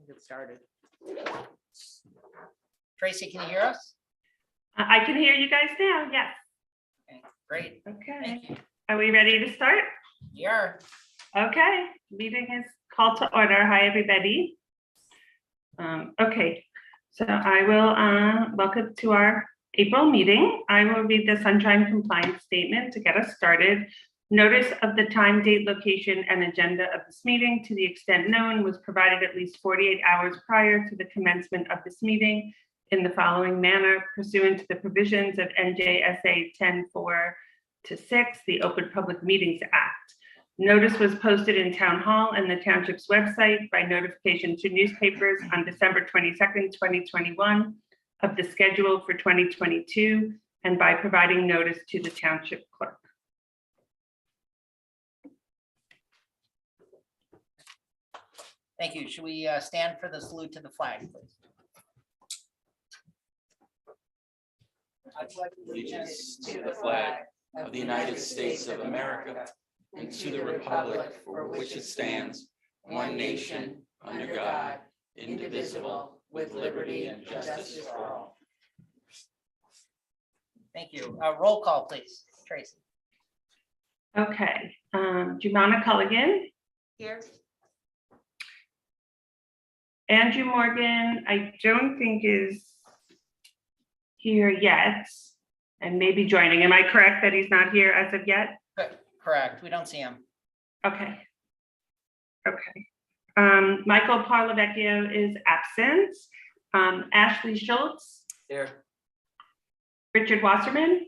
Get started. Tracy, can you hear us? I can hear you guys now. Yes. Okay, great. Okay. Thank you. Are we ready to start? Yeah. Okay. Meeting is called to order. Hi, everybody. Okay. So I will welcome to our April meeting. I will read the sunshine compliance statement to get us started. Notice of the time, date, location, and agenda of this meeting, to the extent known, was provided at least 48 hours prior to the commencement of this meeting in the following manner, pursuant to the provisions of NJSA 10(4)-6, the Open Public Meetings Act. Notice was posted in Town Hall and the Township's website by notification to newspapers on December 22nd, 2021 of the schedule for 2022, and by providing notice to the Township Clerk. Thank you. Should we stand for the salute to the flag, please? I pledge Allegiance to the flag of the United States of America and to the republic for which it stands, one nation, under God, indivisible, with liberty and justice for all. Thank you. Roll call, please. Tracy. Okay, Jumana Culligan. Here. Andrew Morgan, I don't think is here yet, and maybe joining. Am I correct that he's not here as of yet? Correct. We don't see him. Okay. Okay. Michael Parlavecchio is absent. Ashley Schultz, Here. Richard Wasserman.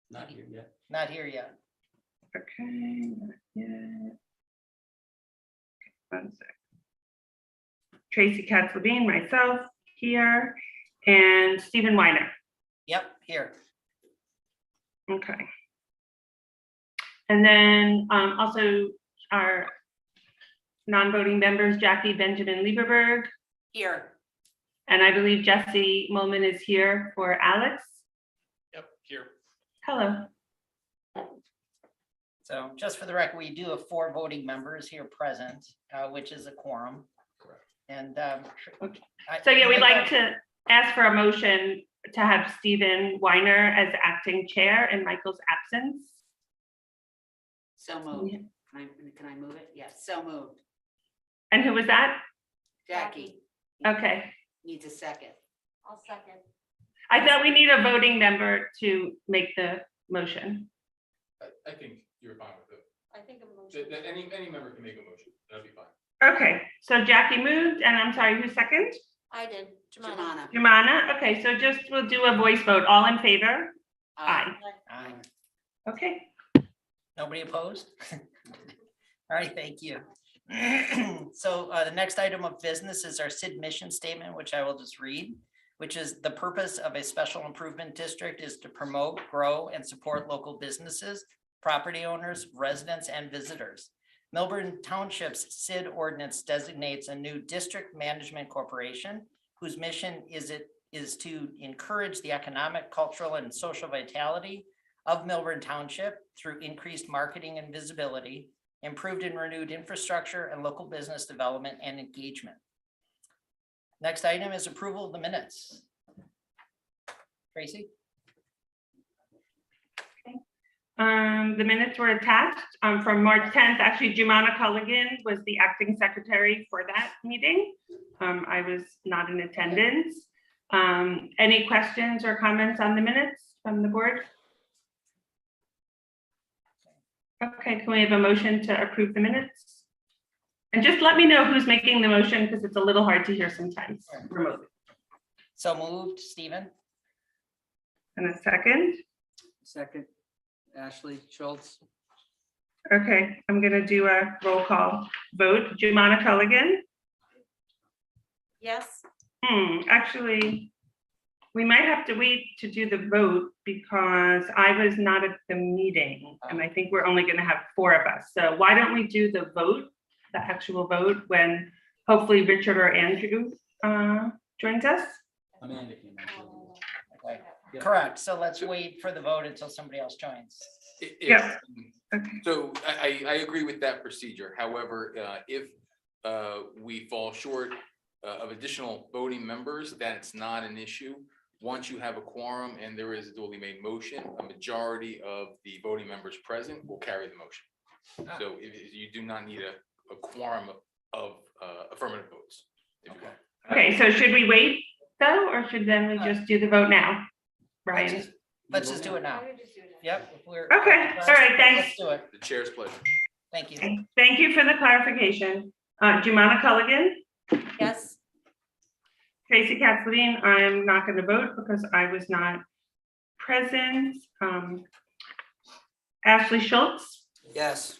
Not here yet. Not here yet. Okay, not yet. One sec. Tracy Katz-Levine, myself here, and Stephen Weiner. Yep, here. Okay. And then also our non-voting members, Jackie Benjamin Lieberberg. Here. And I believe Jesse Mulman is here for Alex. Yep, here. Hello. So just for the record, we do have 4 voting members here present, which is a quorum. Correct. And So yeah, we'd like to ask for a motion to have Stephen Weiner as acting chair in Michael's absence. So moved. Can I move it? Yes, so moved. And who was that? Jackie Okay. needs a second. I'll second. I thought we need a voting member to make the motion. I think you're fine with it. I think a motion. Any member can make a motion. That'd be fine. Okay, so Jackie moved, and I'm sorry, who second? I did. Jumana. Jumana. Jumana. Okay, so just we'll do a voice vote. All in favor? Aye. Aye. Okay. Nobody opposed? All right, thank you. So the next item of business is our Sid Mission Statement, which I will just read, which is: the purpose of a special improvement district is to promote, grow, and support local businesses, property owners, residents, and visitors. Millburn Township's SID ordinance designates a new district management corporation whose mission is to encourage the economic, cultural, and social vitality of Millburn Township through increased marketing and visibility, improved and renewed infrastructure, and local business development and engagement. Next item is approval of the minutes. Tracy? The minutes were attached from March 10th. Actually, Jumana Culligan was the acting secretary for that meeting. I was not in attendance. Any questions or comments on the minutes from the board? Okay, can we have a motion to approve the minutes? And just let me know who's making the motion, because it's a little hard to hear sometimes remotely. So moved, Stephen. And a second. Second, Ashley Schultz. Okay, I'm gonna do a roll call vote. Jumana Culligan. Yes. Actually, we might have to wait to do the vote because I was not at the meeting, and I think we're only gonna have 4 of us. So why don't we do the vote, the actual vote, when hopefully Richard or Andrew joins us? Amanda came out. Okay. Correct. So let's wait for the vote until somebody else joins. Yeah. Okay. So I agree with that procedure. However, if we fall short of additional voting members, that it's not an issue. Once you have a quorum and there is a duly made motion, a majority of the voting members present will carry the motion. Ah. So if you do not need a quorum of affirmative votes. If you want. Okay, so should we wait though, or should then we just do the vote now? Ryan? Let's just do it now. Yep. if we're- Okay, all right, thanks. Let's do it. The chair's pleasure. Thank you. Thank you for the clarification. Jumana Culligan, Yes. Tracy Kathleen, I'm not going to vote because I was not present. Ashley Schultz Yes.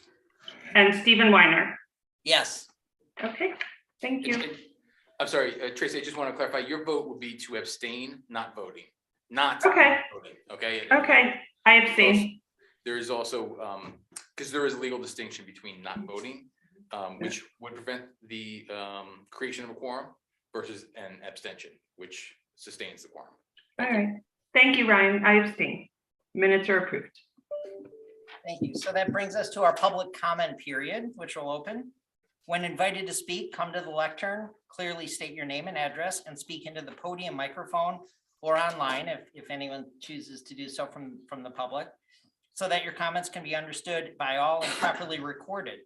and Stephen Weiner. Yes. Okay, thank you. I'm sorry, Tracy, I just want to clarify, your vote would be to abstain, not voting, not Okay. voting, okay? Okay, I abstain. There is also, because there is a legal distinction between not voting, which would prevent the creation of a quorum versus an abstention, which sustains the quorum. All right, thank you, Ryan. I abstain. Minutes are approved. Thank you. So that brings us to our public comment period, which will open. When invited to speak, come to the lectern, clearly state your name and address, and speak into the podium microphone or online if anyone chooses to do so from the public, so that your comments can be understood by all and properly recorded.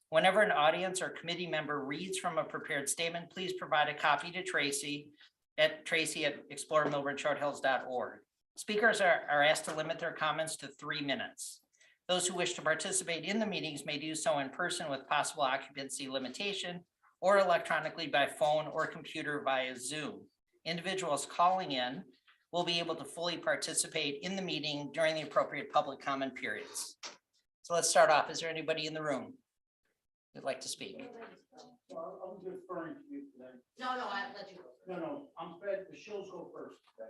Whenever an audience or committee member reads from a prepared statement, please provide a copy to Tracy at exploremillburnshorthills.org. Speakers are asked to limit their comments to 3 minutes. Those who wish to participate in the meetings may do so in person with possible occupancy limitation or electronically by phone or computer via Zoom. Individuals calling in will be able to fully participate in the meeting during the appropriate public comment periods. So let's start off. Is there anybody in the room who'd like to speak? Well, I'm deferring to you today. No, I'll let you go. No, I'm fed, the shills go first today.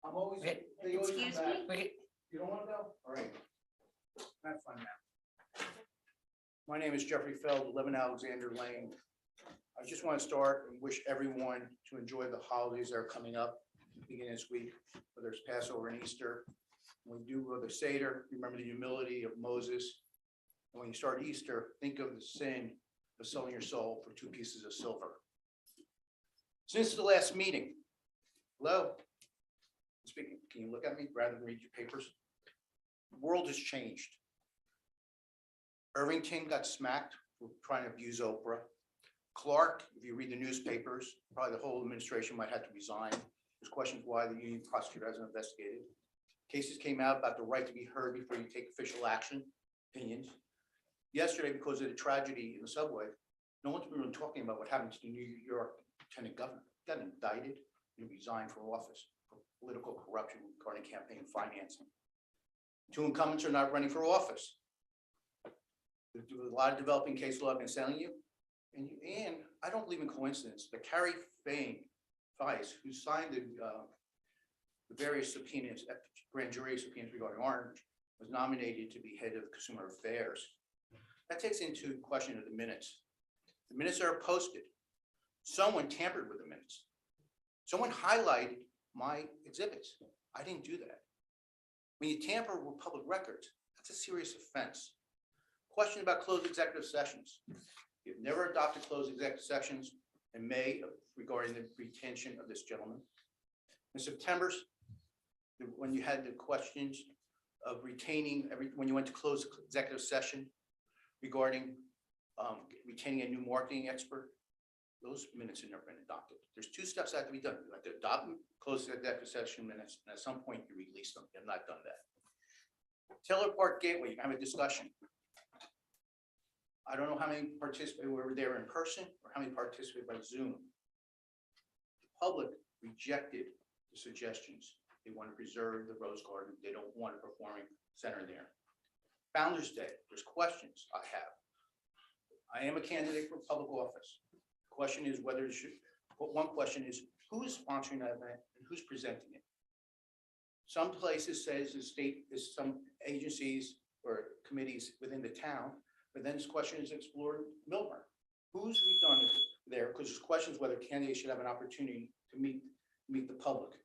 I'm always, Okay. they always come Excuse back. me? Okay, You don't wanna go? All right. Have fun now. My name is Jeffrey Feld, 11 Alexander Lane. I just want to start and wish everyone to enjoy the holidays that are coming up, beginning this week, whether it's Passover and Easter. When you do the Seder, remember the humility of Moses. And when you start Easter, think of the sin of selling your soul for 2 pieces of silver. Since the last meeting, hello? Speaking, can you look at me rather than read your papers? The world has changed. Irvington got smacked for trying to abuse Oprah. Clark, if you read the newspapers, probably the whole administration might have to resign. There's questions why the union prosecutor hasn't investigated. Cases came out about the right to be heard before you take official action, opinions. Yesterday, because of the tragedy in the subway, no one's really talking about what happened to the New York lieutenant governor. He got indicted and resigned from office for political corruption regarding campaign financing. 2 incumbents are not running for office. There's a lot of developing case law I've been telling you. And I don't believe in coincidence, but Carrie Fies, who signed the various subpoenas, grand jury subpoenas regarding Orange, was nominated to be head of consumer affairs. That takes into question of the minutes. The minutes are posted. Someone tampered with the minutes. Someone highlighted my exhibits. I didn't do that. When you tamper with public records, that's a serious offense. Question about closed executive sessions. You've never adopted closed executive sessions in May regarding the retention of this gentleman. In September, when you had the questions of retaining when you went to close executive session regarding retaining a new marketing expert, those minutes have never been adopted. There's 2 steps that have to be done. You have to adopt them, close the executive session minutes, and at some point you release them. You have not done that. Taylor Park Gateway, you can have a discussion. I don't know how many participated were there in person or how many participated by Zoom. The public rejected the suggestions. They want to preserve the Rose Garden. They don't want a performing center there. Founder's Day, there's questions I have. I am a candidate for public office. The question is whether it should, one question is who is sponsoring that event and who's presenting it? Some places says the state is some agencies or committees within the town. But then this question is explored Millburn. Who's redone it there? Because there's questions whether candidates should have an opportunity to meet the public.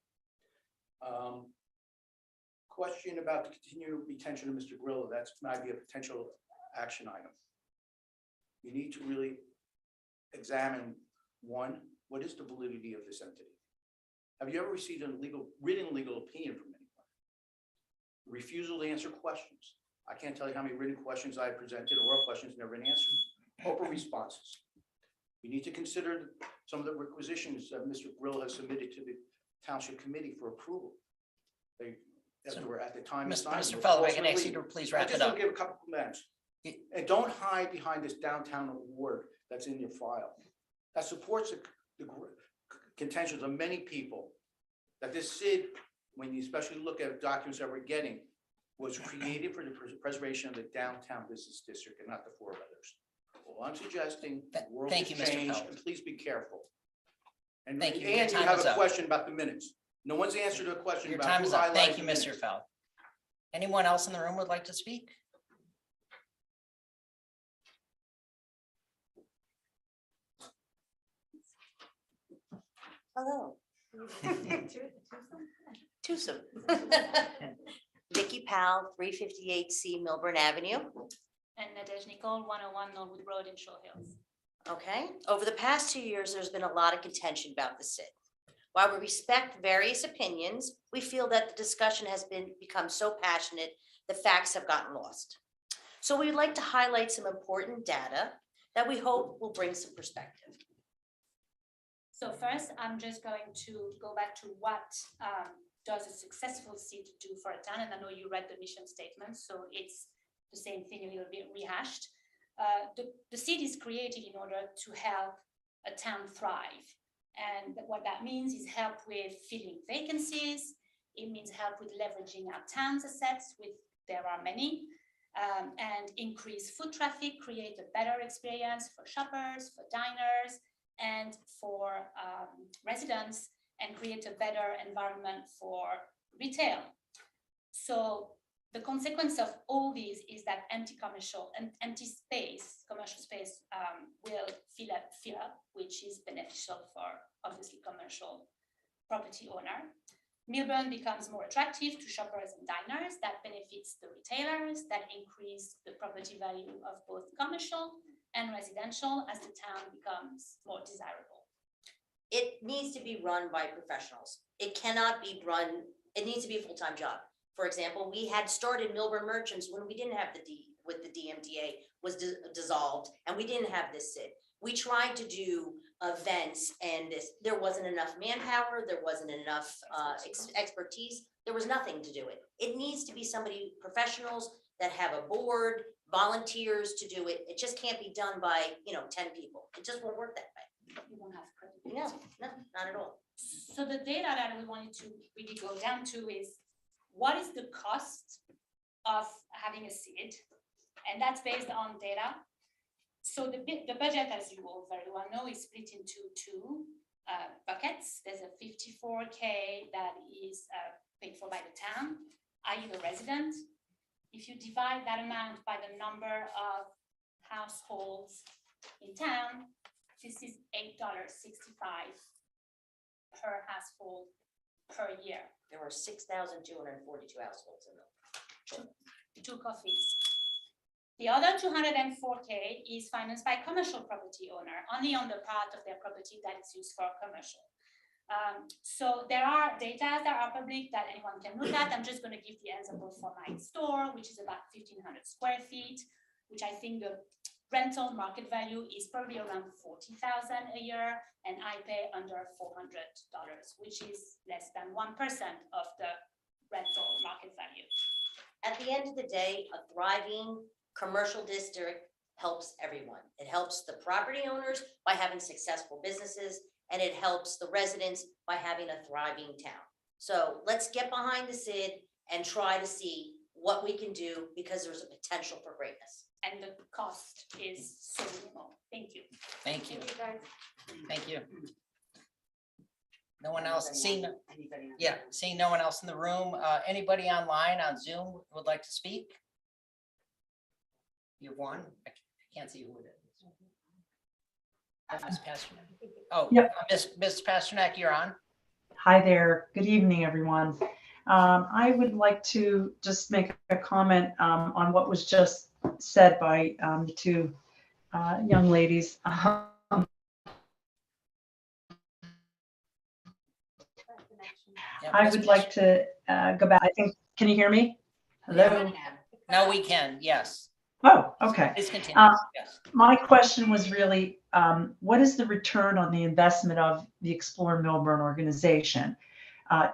Question about the continued retention of Mr. Grillo. That might be a potential action item. You need to really examine, one, what is the validity of this entity? Have you ever received a written legal opinion from anyone? Refusal to answer questions. I can't tell you how many written questions I presented, oral questions never been answered. Open responses. You need to consider some of the requisitions that Mr. Brill has submitted to the Township Committee for approval. That were at the time. Mr. assigned, were Fellow, I false can or ask you to illegal. please I wrap just it want up. to give a couple comments. And don't hide behind this downtown award that's in your file. That supports the contentions of many people that this SID, when you especially look at documents that we're getting, was created for the preservation of the downtown business district and not the four others. All I'm suggesting, the world has Thank you, Mr. changed, Pelt. and please be careful. And Thank you. Your and you time have is a up. question about the minutes. No one's answered a question Your about time who is up. Thank highlighted you, the Mr. minutes. Feld. Anyone else in the room would like to speak? Hello. Twosome. Vicky Powell, 358C Millburn Avenue. And Nadej Nicole, 101 Norwood Road in Shore Hills. Okay, over the past 2 years, there's been a lot of contention about the SID. While we respect various opinions, we feel that the discussion has become so passionate, the facts have gotten lost. So we'd like to highlight some important data that we hope will bring some perspective. So first, I'm just going to go back to what does a successful SID do for a town? And I know you read the mission statement, so it's the same thing a little bit rehashed. The SID is created in order to help a town thrive. And what that means is help with filling vacancies. It means help with leveraging our town's assets, which there are many, and increase foot traffic, create a better experience for shoppers, for diners, and for residents, and create a better environment for retail. So the consequence of all these is that commercial space will fill up, which is beneficial for obviously commercial property owner. Millburn becomes more attractive to shoppers and diners. That benefits the retailers, that increase the property value of both commercial and residential as the town becomes more desirable. It needs to be run by professionals. It cannot be run, it needs to be a full-time job. For example, we had started Millburn Merchants when we didn't have the DMDA was dissolved, and we didn't have this SID. We tried to do events, and there wasn't enough manpower, there wasn't enough expertise, there was nothing to do it. It needs to be somebody, professionals that have a board, volunteers to do it. It just can't be done by, 10 people. It just won't work that way. You won't have credibility. No, not at all. So the data that we wanted to really go down to is what is the cost of having a SID? And that's based on data. So the budget, as you all very well know, is split into two buckets. There's a 54K that is paid for by the town, i.e. the resident. If you divide that amount by the number of households in town, this is $8.65 per household per year. There were 6,242 households in them. Two coffees. The other 204K is financed by commercial property owner, only on the part of their property that is used for commercial. So there are data that are public that anyone can look at. I'm just going to give the example for my store, which is about 1,500 square feet, which I think the rental market value is probably around $40,000 a year, and I pay under $400, which is less than 1% of the rental market value. At the end of the day, a thriving commercial district helps everyone. It helps the property owners by having successful businesses, and it helps the residents by having a thriving town. So let's get behind the SID and try to see what we can do, because there's a potential for greatness. And the cost is so minimal. Thank you. Thank you. guys. Thank you. No one else? Seeing no one else in the room. Anybody online on Zoom would like to speak? You have one? I can't see who it is. Ms. Pasternak. Oh, Yep. Ms. Pasternak, you're on. Hi there. Good evening, everyone. I would like to just make a comment on what was just said by the two young ladies. Yeah, I Ms. would like to go back. I think, can you hear me? Hello? Now we can, yes. Oh, okay. Please continue. Yes. My question was really, what is the return on the investment of the Explore Millburn organization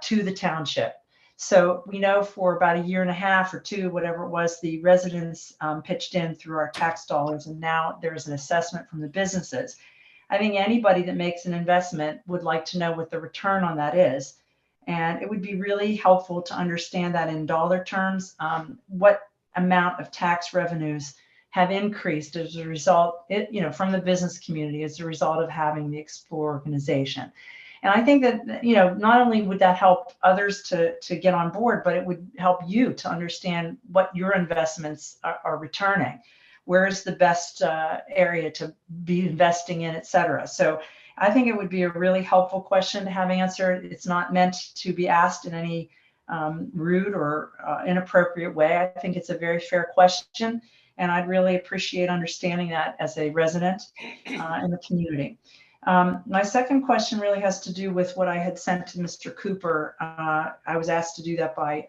to the township? So we know for about a year and a half or two, whatever it was, the residents pitched in through our tax dollars, and now there's an assessment from the businesses. I think anybody that makes an investment would like to know what the return on that is. And it would be really helpful to understand that in dollar terms, what amount of tax revenues have increased as a result, from the business community as a result of having the Explore organization. And I think that, not only would that help others to get on board, but it would help you to understand what your investments are returning. Where is the best area to be investing in, et cetera. So I think it would be a really helpful question to have answered. It's not meant to be asked in any rude or inappropriate way. I think it's a very fair question, and I'd really appreciate understanding that as a resident in the community. My second question really has to do with what I had sent to Mr. Cooper. I was asked to do that by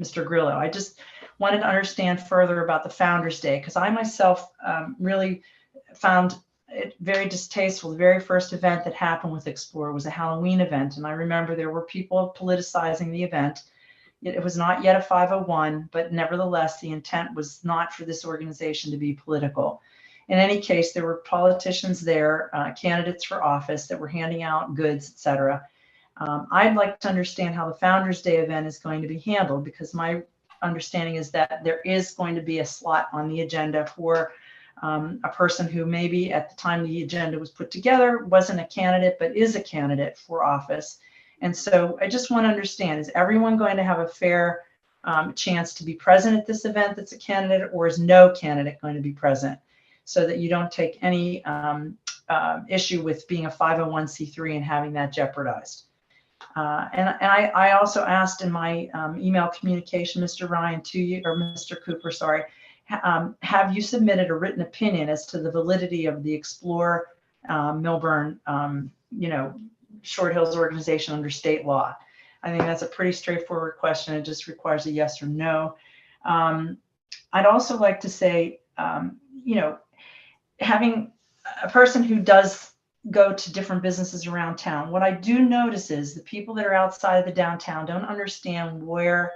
Mr. Grillo. I just wanted to understand further about the Founders Day, because I myself really found it very distasteful. The very first event that happened with Explore was a Halloween event, and I remember there were people politicizing the event. It was not yet a 501, but nevertheless, the intent was not for this organization to be political. In any case, there were politicians there, candidates for office that were handing out goods, et cetera. I'd like to understand how the Founders Day event is going to be handled, because my understanding is that there is going to be a slot on the agenda for a person who maybe at the time the agenda was put together wasn't a candidate, but is a candidate for office. And so I just want to understand, is everyone going to have a fair chance to be present at this event that's a candidate, or is no candidate going to be present, so that you don't take any issue with being a 501c3 and having that jeopardized? And I also asked in my email communication, Mr. Ryan, to you, or Mr. Cooper, sorry, have you submitted a written opinion as to the validity of the Explore Millburn, Short Hills organization under state law? I think that's a pretty straightforward question. It just requires a yes or no. I'd also like to say, having a person who does go to different businesses around town, what I do notice is the people that are outside of the downtown don't understand why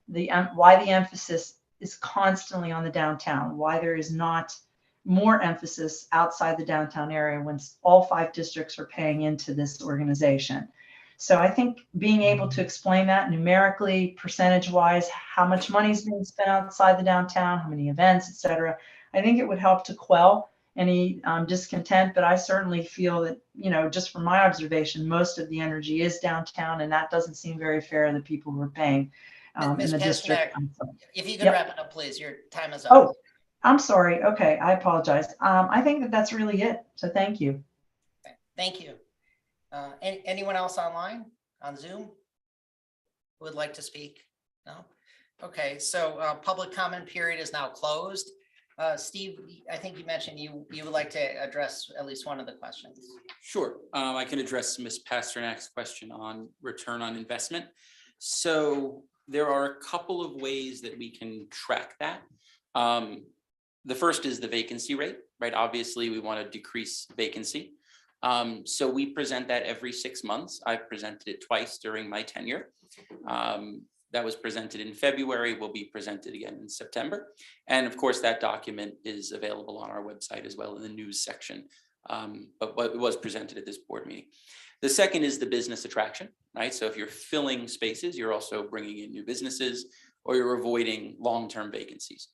the emphasis is constantly on the downtown, why there is not more emphasis outside the downtown area when all 5 districts are paying into this organization. So I think being able to explain that numerically, percentage-wise, how much money is being spent outside the downtown, how many events, et cetera, I think it would help to quell any discontent. But I certainly feel that, just from my observation, most of the energy is downtown, and that doesn't seem very fair to the people who are paying in Ms. the district. If you could Yep. wrap it up, please. Your time is up. Oh, I'm sorry. Okay, I apologize. I think that that's really it. So thank you. Okay, thank you. Anyone else online on Zoom who would like to speak? No? Okay, so public comment period is now closed. Steve, I think you mentioned you would like to address at least one of the questions. Sure, I can address Ms. Pasternak's question on return on investment. So there are a couple of ways that we can track that. The first is the vacancy rate, right? Obviously, we want to decrease vacancy. So we present that every 6 months. I've presented it twice during my tenure. That was presented in February, will be presented again in September. And of course, that document is available on our website as well in the news section. But it was presented at this board meeting. The second is the business attraction, right? So if you're filling spaces, you're also bringing in new businesses, or you're avoiding long-term vacancies.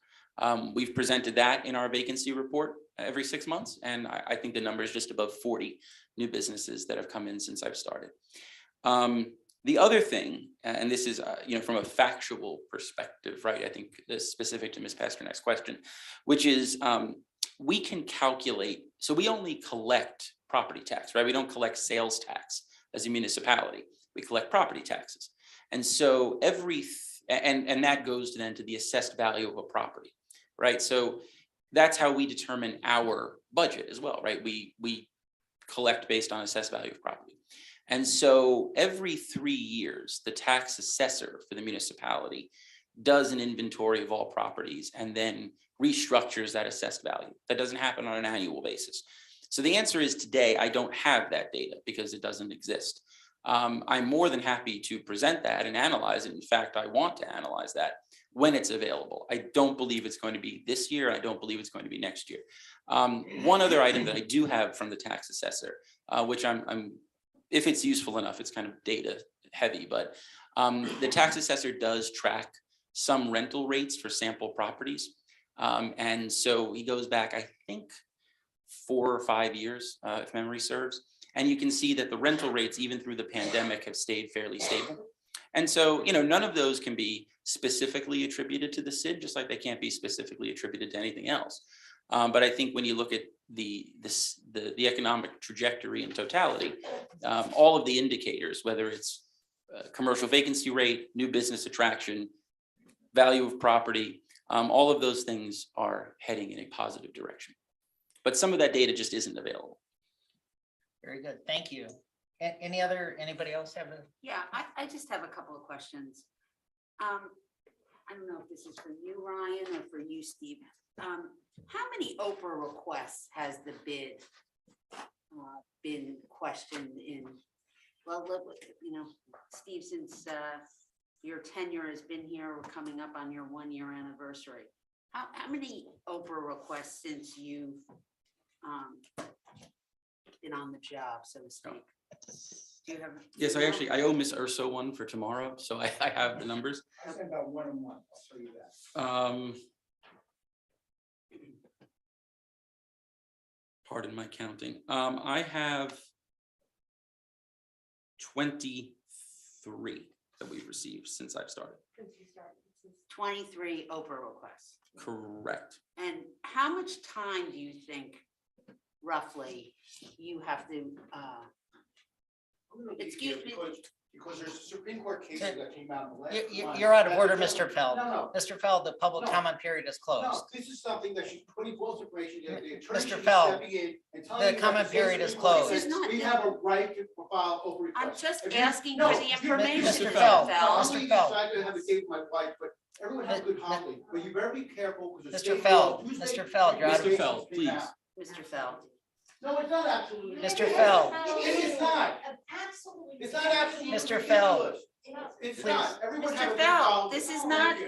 We've presented that in our vacancy report every 6 months, and I think the number is just above 40 new businesses that have come in since I've started. The other thing, and this is from a factual perspective, right? I think this is specific to Ms. Pasternak's question, which is we can calculate. So we only collect property tax, right? We don't collect sales tax as a municipality. We collect property taxes, and so and that goes then to the assessed value of a property, right? So that's how we determine our budget as well, right? We collect based on assessed value of property. And so every 3 years, the tax assessor for the municipality does an inventory of all properties and then restructures that assessed value. That doesn't happen on an annual basis. So the answer is today, I don't have that data because it doesn't exist. I'm more than happy to present that and analyze it. In fact, I want to analyze that when it's available. I don't believe it's going to be this year. I don't believe it's going to be next year. One other item that I do have from the tax assessor, which I'm if it's useful enough, it's kind of data heavy, but the tax assessor does track some rental rates for sample properties. And so he goes back, I think, 4 or 5 years, if memory serves. And you can see that the rental rates, even through the pandemic, have stayed fairly stable. And so, none of those can be specifically attributed to the SID, just like they can't be specifically attributed to anything else. But I think when you look at the economic trajectory in totality, all of the indicators, whether it's commercial vacancy rate, new business attraction, value of property, all of those things are heading in a positive direction. But some of that data just isn't available. Very good, thank you. Anybody else have a? Yeah, I just have a couple of questions. I don't know if this is for you, Ryan, or for you, Steve. How many Oprah requests has the bid been questioned in? Well, look, Steve, since your tenure has been here, we're coming up on your 1-year anniversary. How many Oprah requests since you've been on the job, so to speak? Do you have? Yes, I owe Miss Urso one for tomorrow, so I have the numbers. I sent about 1 and 1, I'll show you that. Pardon my counting. I have 23 that we've received since I've started. 23 Oprah requests. Correct. And how much time do you think roughly you have to, excuse me? Because there's a Supreme Court case that came out in the last month. You're out of order, Mr. Feld. No. Mr. Feld, the public No. comment period is No, closed. this is something that she's putting false information. The attorney Mr. should be Feld, stepping in and telling the you that comment Supreme period is Court closed. says This is not- We have a right to file over requests. I'm just If you- asking no, for the you- information, Mr. Mr. Feld, Feld. Mr. I Feld. decided to have a date with my wife, but everyone has a good holiday, but you better be careful because. Mr. Feld, Mr. Feld, you're out of- Mr. Feld, please. Mr. Feld. No, it's not absolutely. Mr. Feld. It is not. Absolutely. It's not absolutely. Mr. Feld. ridiculous. It's Please. not. Everyone have a Mr. good Feld, holiday. this is Thank not, you.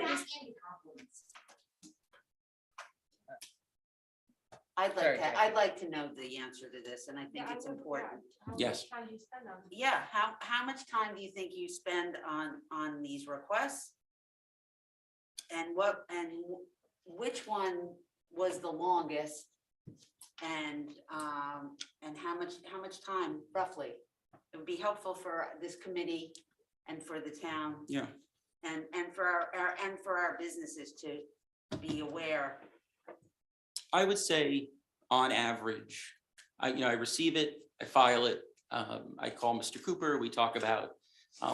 I'd like to know the answer to this, and I think it's important. Yes. Yeah, how much time do you think you spend on these requests? And which one was the longest? And how much time roughly? It would be helpful for this committee and for the town. Yeah. And for our businesses to be aware. I would say on average, I receive it, I file it, I call Mr. Cooper, we talk about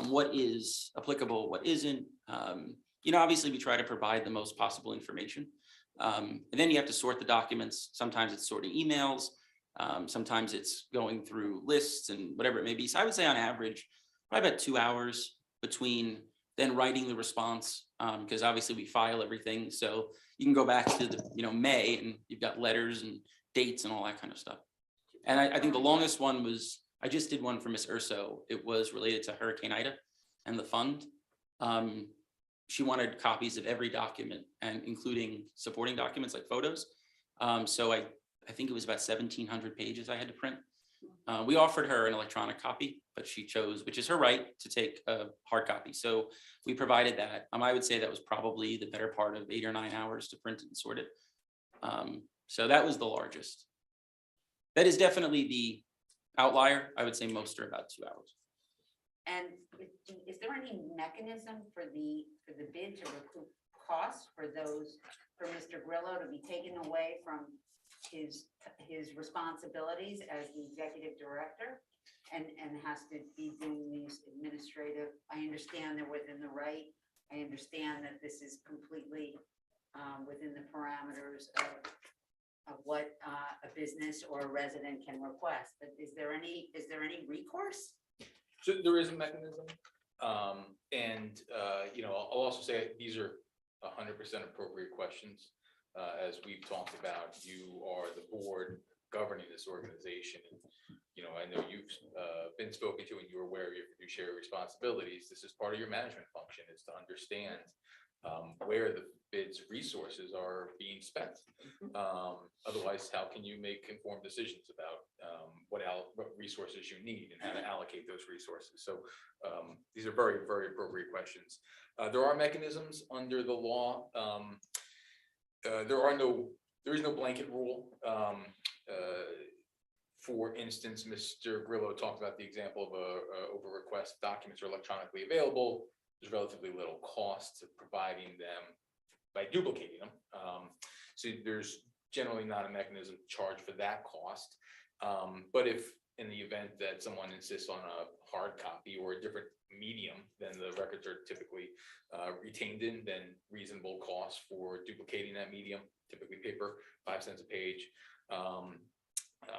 what is applicable, what isn't. Obviously we try to provide the most possible information. And then you have to sort the documents. Sometimes it's sorting emails. Sometimes it's going through lists and whatever it may be. So I would say on average, probably about 2 hours between then writing the response, because obviously we file everything. So you can go back to the, May and you've got letters and dates and all that kind of stuff. And I think the longest one was, I just did one for Miss Urso. It was related to Hurricane Ida and the fund. She wanted copies of every document and including supporting documents like photos. So I think it was about 1,700 pages I had to print. We offered her an electronic copy, but she chose, which is her right, to take a hard copy. So we provided that. I would say that was probably the better part of 8 or 9 hours to print it and sort it. So that was the largest. That is definitely the outlier. I would say most are about 2 hours. And is there any mechanism for the bid to recoup costs for Mr. Grillo to be taken away from his responsibilities as the executive director and has to be doing these administrative? I understand they're within the right. I understand that this is completely within the parameters of what a business or a resident can request. But is there any recourse? So there is a mechanism. I'll also say these are 100% appropriate questions. As we've talked about, you are the board governing this organization. I know you've been spoken to and you're aware of your fiduciary responsibilities. This is part of your management function, is to understand where the bid's resources are being spent. Otherwise, how can you make informed decisions about what resources you need and how to allocate those resources? So these are very, very appropriate questions. There are mechanisms under the law. There is no blanket rule. For instance, Mr. Grillo talked about the example of over request documents are electronically available. There's relatively little cost to providing them by duplicating them. So there's generally not a mechanism to charge for that cost. But if in the event that someone insists on a hard copy or a different medium than the records are typically retained in, then reasonable costs for duplicating that medium, typically paper, 5 cents a page,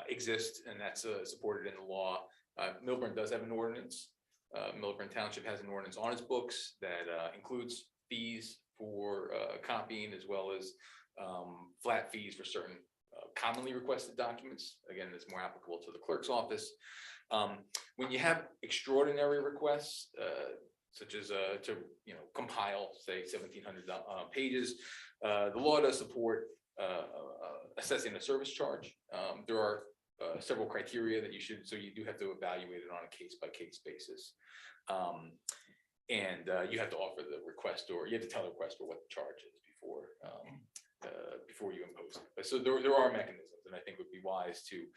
exist, and that's supported in the law. Millburn does have an ordinance. Millburn Township has an ordinance on its books that includes fees for copying, as well as flat fees for certain commonly requested documents. Again, it's more applicable to the clerk's office. When you have extraordinary requests, such as to compile, say, 1,700 pages, the law does support assessing a service charge. There are several criteria that so you do have to evaluate it on a case-by-case basis. You have to offer the request, or you have to tell the requester what the charge is before you impose it. So there are mechanisms, and I think it would be wise to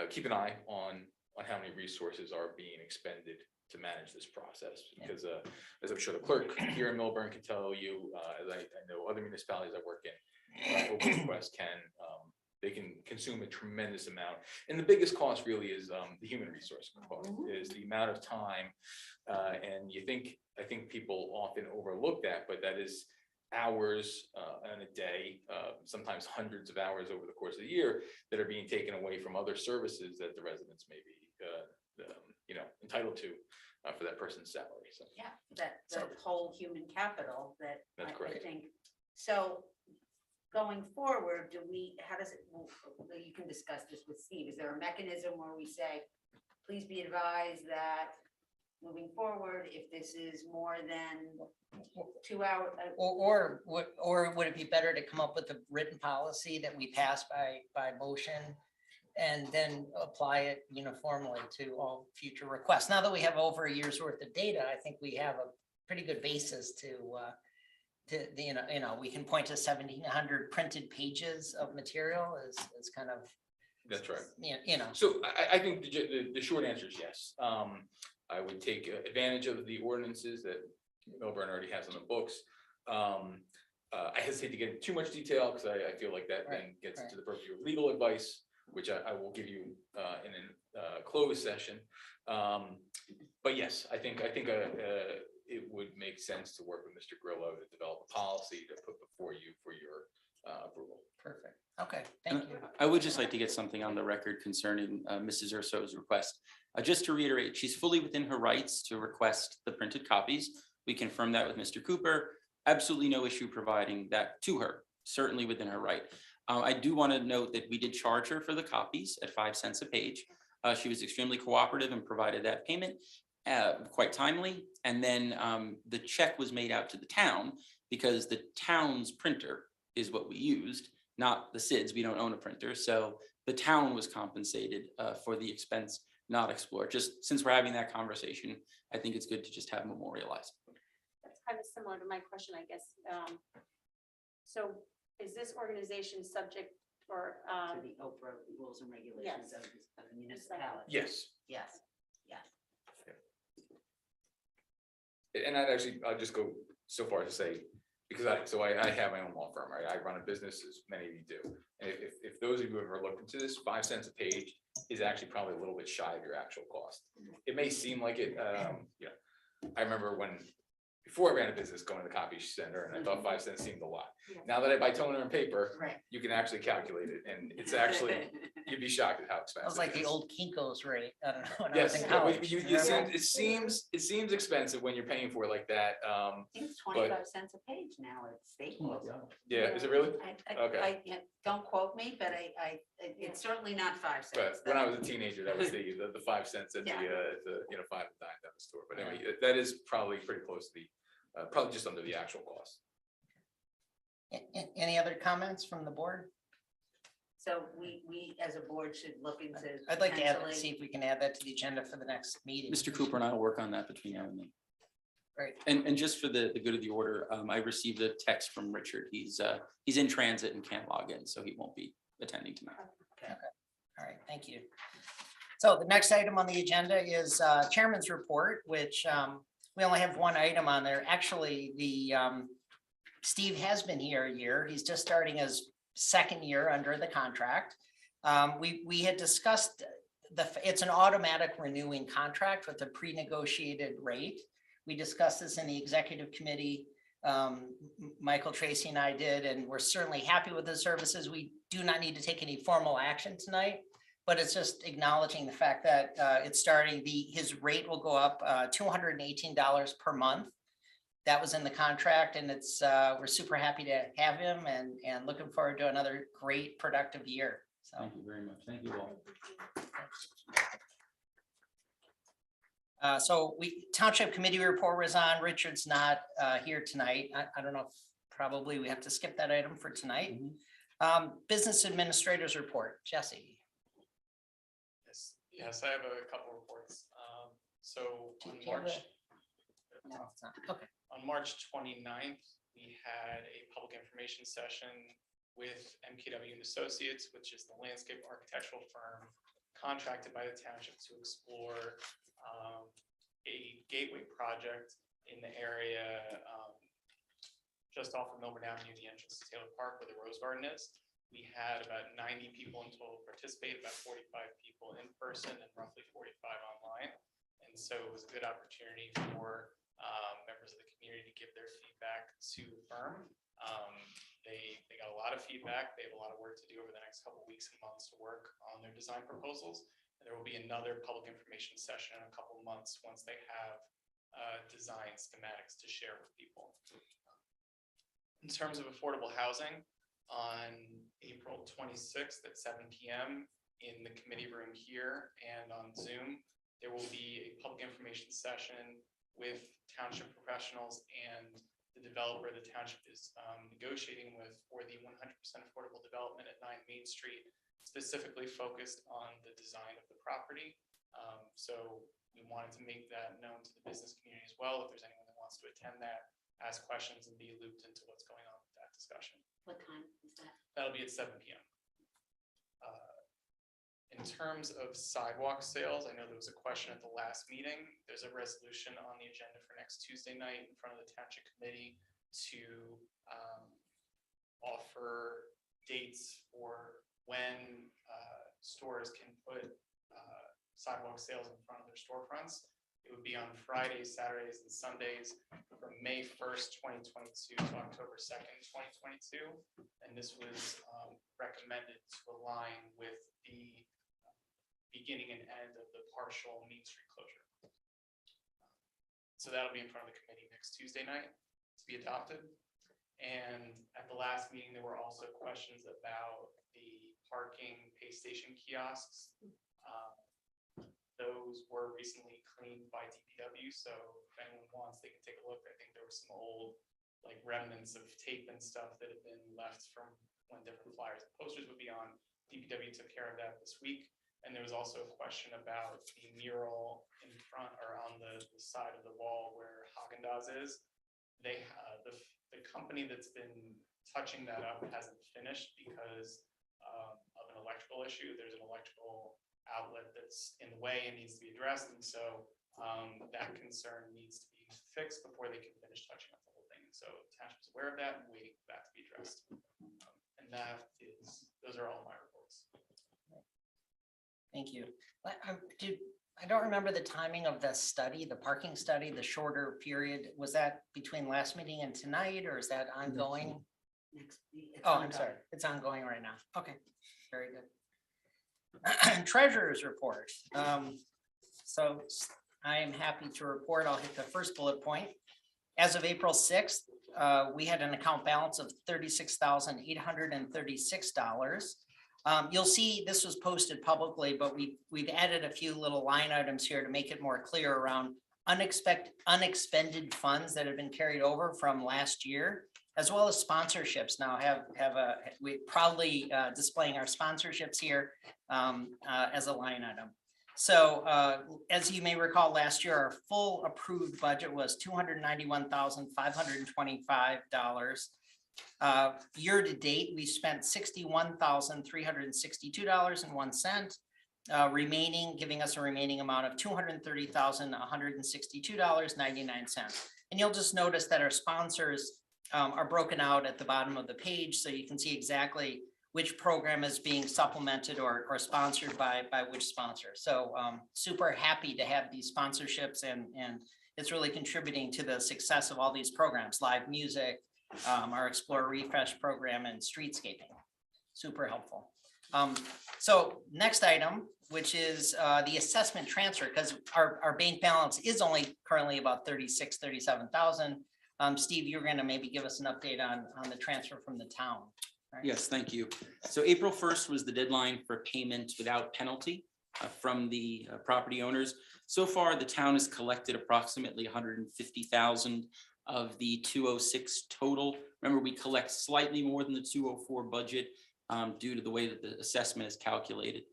keep an eye on how many resources are being expended to manage this process, because as I'm sure the clerk here in Millburn can tell you, as I know other municipalities I work in, open requests they can consume a tremendous amount. And the biggest cost really is the human resource cost, is the amount of time. And I think people often overlook that, but that is hours in a day, sometimes hundreds of hours over the course of the year that are being taken away from other services that the residents may be entitled to for that person's salary. So Yeah, that whole human capital that That's I correct. think. So going forward, how does it, you can discuss this with Steve. Is there a mechanism where we say, please be advised that moving forward, if this is more than 2 hours? Or would it be better to come up with a written policy that we pass by motion and then apply it uniformly to all future requests? Now that we have over a year's worth of data, I think we have a pretty good basis to we can point to 1,700 printed pages of material as kind of. that's right. Yeah. So I think the short answer is yes. I would take advantage of the ordinances that Millburn already has on the books. I hesitate to get into too much detail because I feel like that then gets into the purview of legal advice, which I will give you in a closed session. But yes, I think it would make sense to work with Mr. Grillo to develop a policy to put before you for your approval. Perfect. Okay, thank you. I would just like to get something on the record concerning Mrs. Urso's request. Just to reiterate, she's fully within her rights to request the printed copies. We confirmed that with Mr. Cooper. Absolutely no issue providing that to her, certainly within her right. I do want to note that we did charge her for the copies at 5 cents a page. She was extremely cooperative and provided that payment quite timely. And then the check was made out to the town because the town's printer is what we used, not the SIDS. We don't own a printer. So the town was compensated for the expense not explored. Just since we're having that conversation, I think it's good to just have memorialized. That's kind of similar to my question, I guess. So is this organization subject or? To the Oprah rules and regulations of the municipality? Yes. Yes. And I'll just go so far as to say, because I have my own law firm, right? I run a business, as many of you do. And if those of you have ever looked into this, 5 cents a page is actually probably a little bit shy of your actual cost. It may seem like it, I remember when before I ran a business going to the copy center, and I thought 5 cents seemed a lot. Yeah. Now that I buy toner and paper, Right. you can actually calculate it, and it's actually, you'd be shocked at how expensive. That was like it the is. old Kinko's rate. I don't know. When I was Yes, in yeah, college. Yeah. it seems expensive when you're paying for it like that. It's 25 cents a page now at Staples. Yeah, is it really? I, yeah, don't quote me, but it's certainly not 5 But cents. when I was a teenager, that was the 5 cents at the, Yeah. you know, 5 and dime down the store. But anyway, that is probably pretty close to the, probably just under the actual cost. Any other comments from the board? So we as a board should look into. I'd like to add, potentially- see if we can add that to the agenda for the next meeting. Mr. Cooper and I will work on that between now and then. Great. And just for the good of the order, I received a text from Richard. He's in transit and can't log in, so he won't be attending tonight. All right, thank you. So the next item on the agenda is Chairman's report, which we only have one item on there. Actually, Steve has been here a year. He's just starting his second year under the contract. We had discussed it's an automatic renewing contract with a pre-negotiated rate. We discussed this in the executive committee. Michael Tracy and I did, and we're certainly happy with the services. We do not need to take any formal action tonight, but it's just acknowledging the fact that it's starting, his rate will go up $218 per month. That was in the contract, and it's we're super happy to have him and looking forward to another great productive year. So Thank you very much. Thank you all. so Township Committee report was on. Richard's not here tonight. I don't know if probably we have to skip that item for tonight. Business Administrators report, Jesse. Yes, I have a couple reports. So Do on you have March, No, it's not. Okay. on March 29th, we had a public information session with MKW and Associates, which is the landscape architectural firm contracted by the township to explore a gateway project in the area just off of Millburn Avenue, the entrance to Taylor Park where the Rose Garden is. We had about 90 people in total participate, about 45 people in person and roughly 45 online. And so it was a good opportunity for members of the community to give their feedback to the firm. They got a lot of feedback. They have a lot of work to do over the next couple of weeks and months to work on their design proposals. And there will be another public information session in a couple of months once they have design schematics to share with people. In terms of affordable housing, on April 26th at 7 p.m. in the committee room here and on Zoom, there will be a public information session with township professionals and the developer the township is negotiating with for the 100% affordable development at 9 Main Street, specifically focused on the design of the property. So we wanted to make that known to the business community as well. If there's anyone that wants to attend that, ask questions and be looped into what's going on with that discussion. What time is that? That'll be at 7 p.m. In terms of sidewalk sales, I know there was a question at the last meeting. There's a resolution on the agenda for next Tuesday night in front of the township committee to offer dates for when stores can put sidewalk sales in front of their storefronts. It would be on Fridays, Saturdays, and Sundays from May 1st, 2022 to October 2nd, 2022. And this was recommended to align with the beginning and end of the partial Main Street closure. So that'll be in front of the committee next Tuesday night to be adopted. And at the last meeting, there were also questions about the parking pay station kiosks. Those were recently cleaned by DPW, so if anyone wants, they can take a look. I think there were some old like remnants of tape and stuff that have been left from when different flyers and posters would be on. DPW took care of that this week. And there was also a question about the mural in front or on the side of the wall where Haagen-Dazs is. They the company that's been touching that up hasn't finished because of an electrical issue. There's an electrical outlet that's in the way and needs to be addressed. And so that concern needs to be fixed before they can finish touching up the whole thing. So township's aware of that and waiting for that to be addressed. And those are all my reports. Thank you. I don't remember the timing of the study, the parking study, the shorter period. Was that between last meeting and tonight, or is that ongoing? Next week. It's Oh, I'm ongoing. sorry. It's ongoing right now. Okay, very good. Treasurer's report. So I am happy to report, I'll hit the first bullet point. As of April 6th, we had an account balance of $36,836. You'll see this was posted publicly, but we've added a few little line items here to make it more clear around unexpended funds that have been carried over from last year, as well as sponsorships. Now we proudly displaying our sponsorships here as a line item. So as you may recall, last year, our full approved budget was $291,525. Year to date, we spent $61,362.01, remaining, giving us a remaining amount of $230,162.99. And you'll just notice that our sponsors are broken out at the bottom of the page, so you can see exactly which program is being supplemented or sponsored by which sponsor. So super happy to have these sponsorships, and it's really contributing to the success of all these programs, live music, our Explore Refresh program, and streetscaping. Super helpful. So next item, which is the assessment transfer, because our bank balance is only currently about 37,000. Steve, you're going to maybe give us an update on the transfer from the town. Right? Yes, thank you. So April 1st was the deadline for payment without penalty from the property owners. So far, the town has collected approximately 150,000 of the 206 total. Remember, we collect slightly more than the 204 budget due to the way that the assessment is calculated.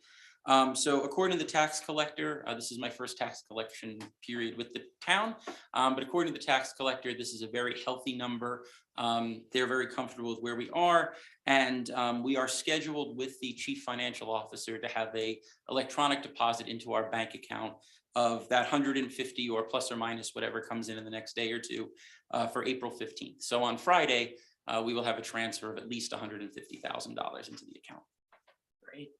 So according to the tax collector, this is my first tax collection period with the town, but according to the tax collector, this is a very healthy number. They're very comfortable with where we are, and we are scheduled with the chief financial officer to have a electronic deposit into our bank account of that 150 or plus or minus whatever comes in the next day or two for April 15th. So on Friday, we will have a transfer of at least $150,000 into the account. Great.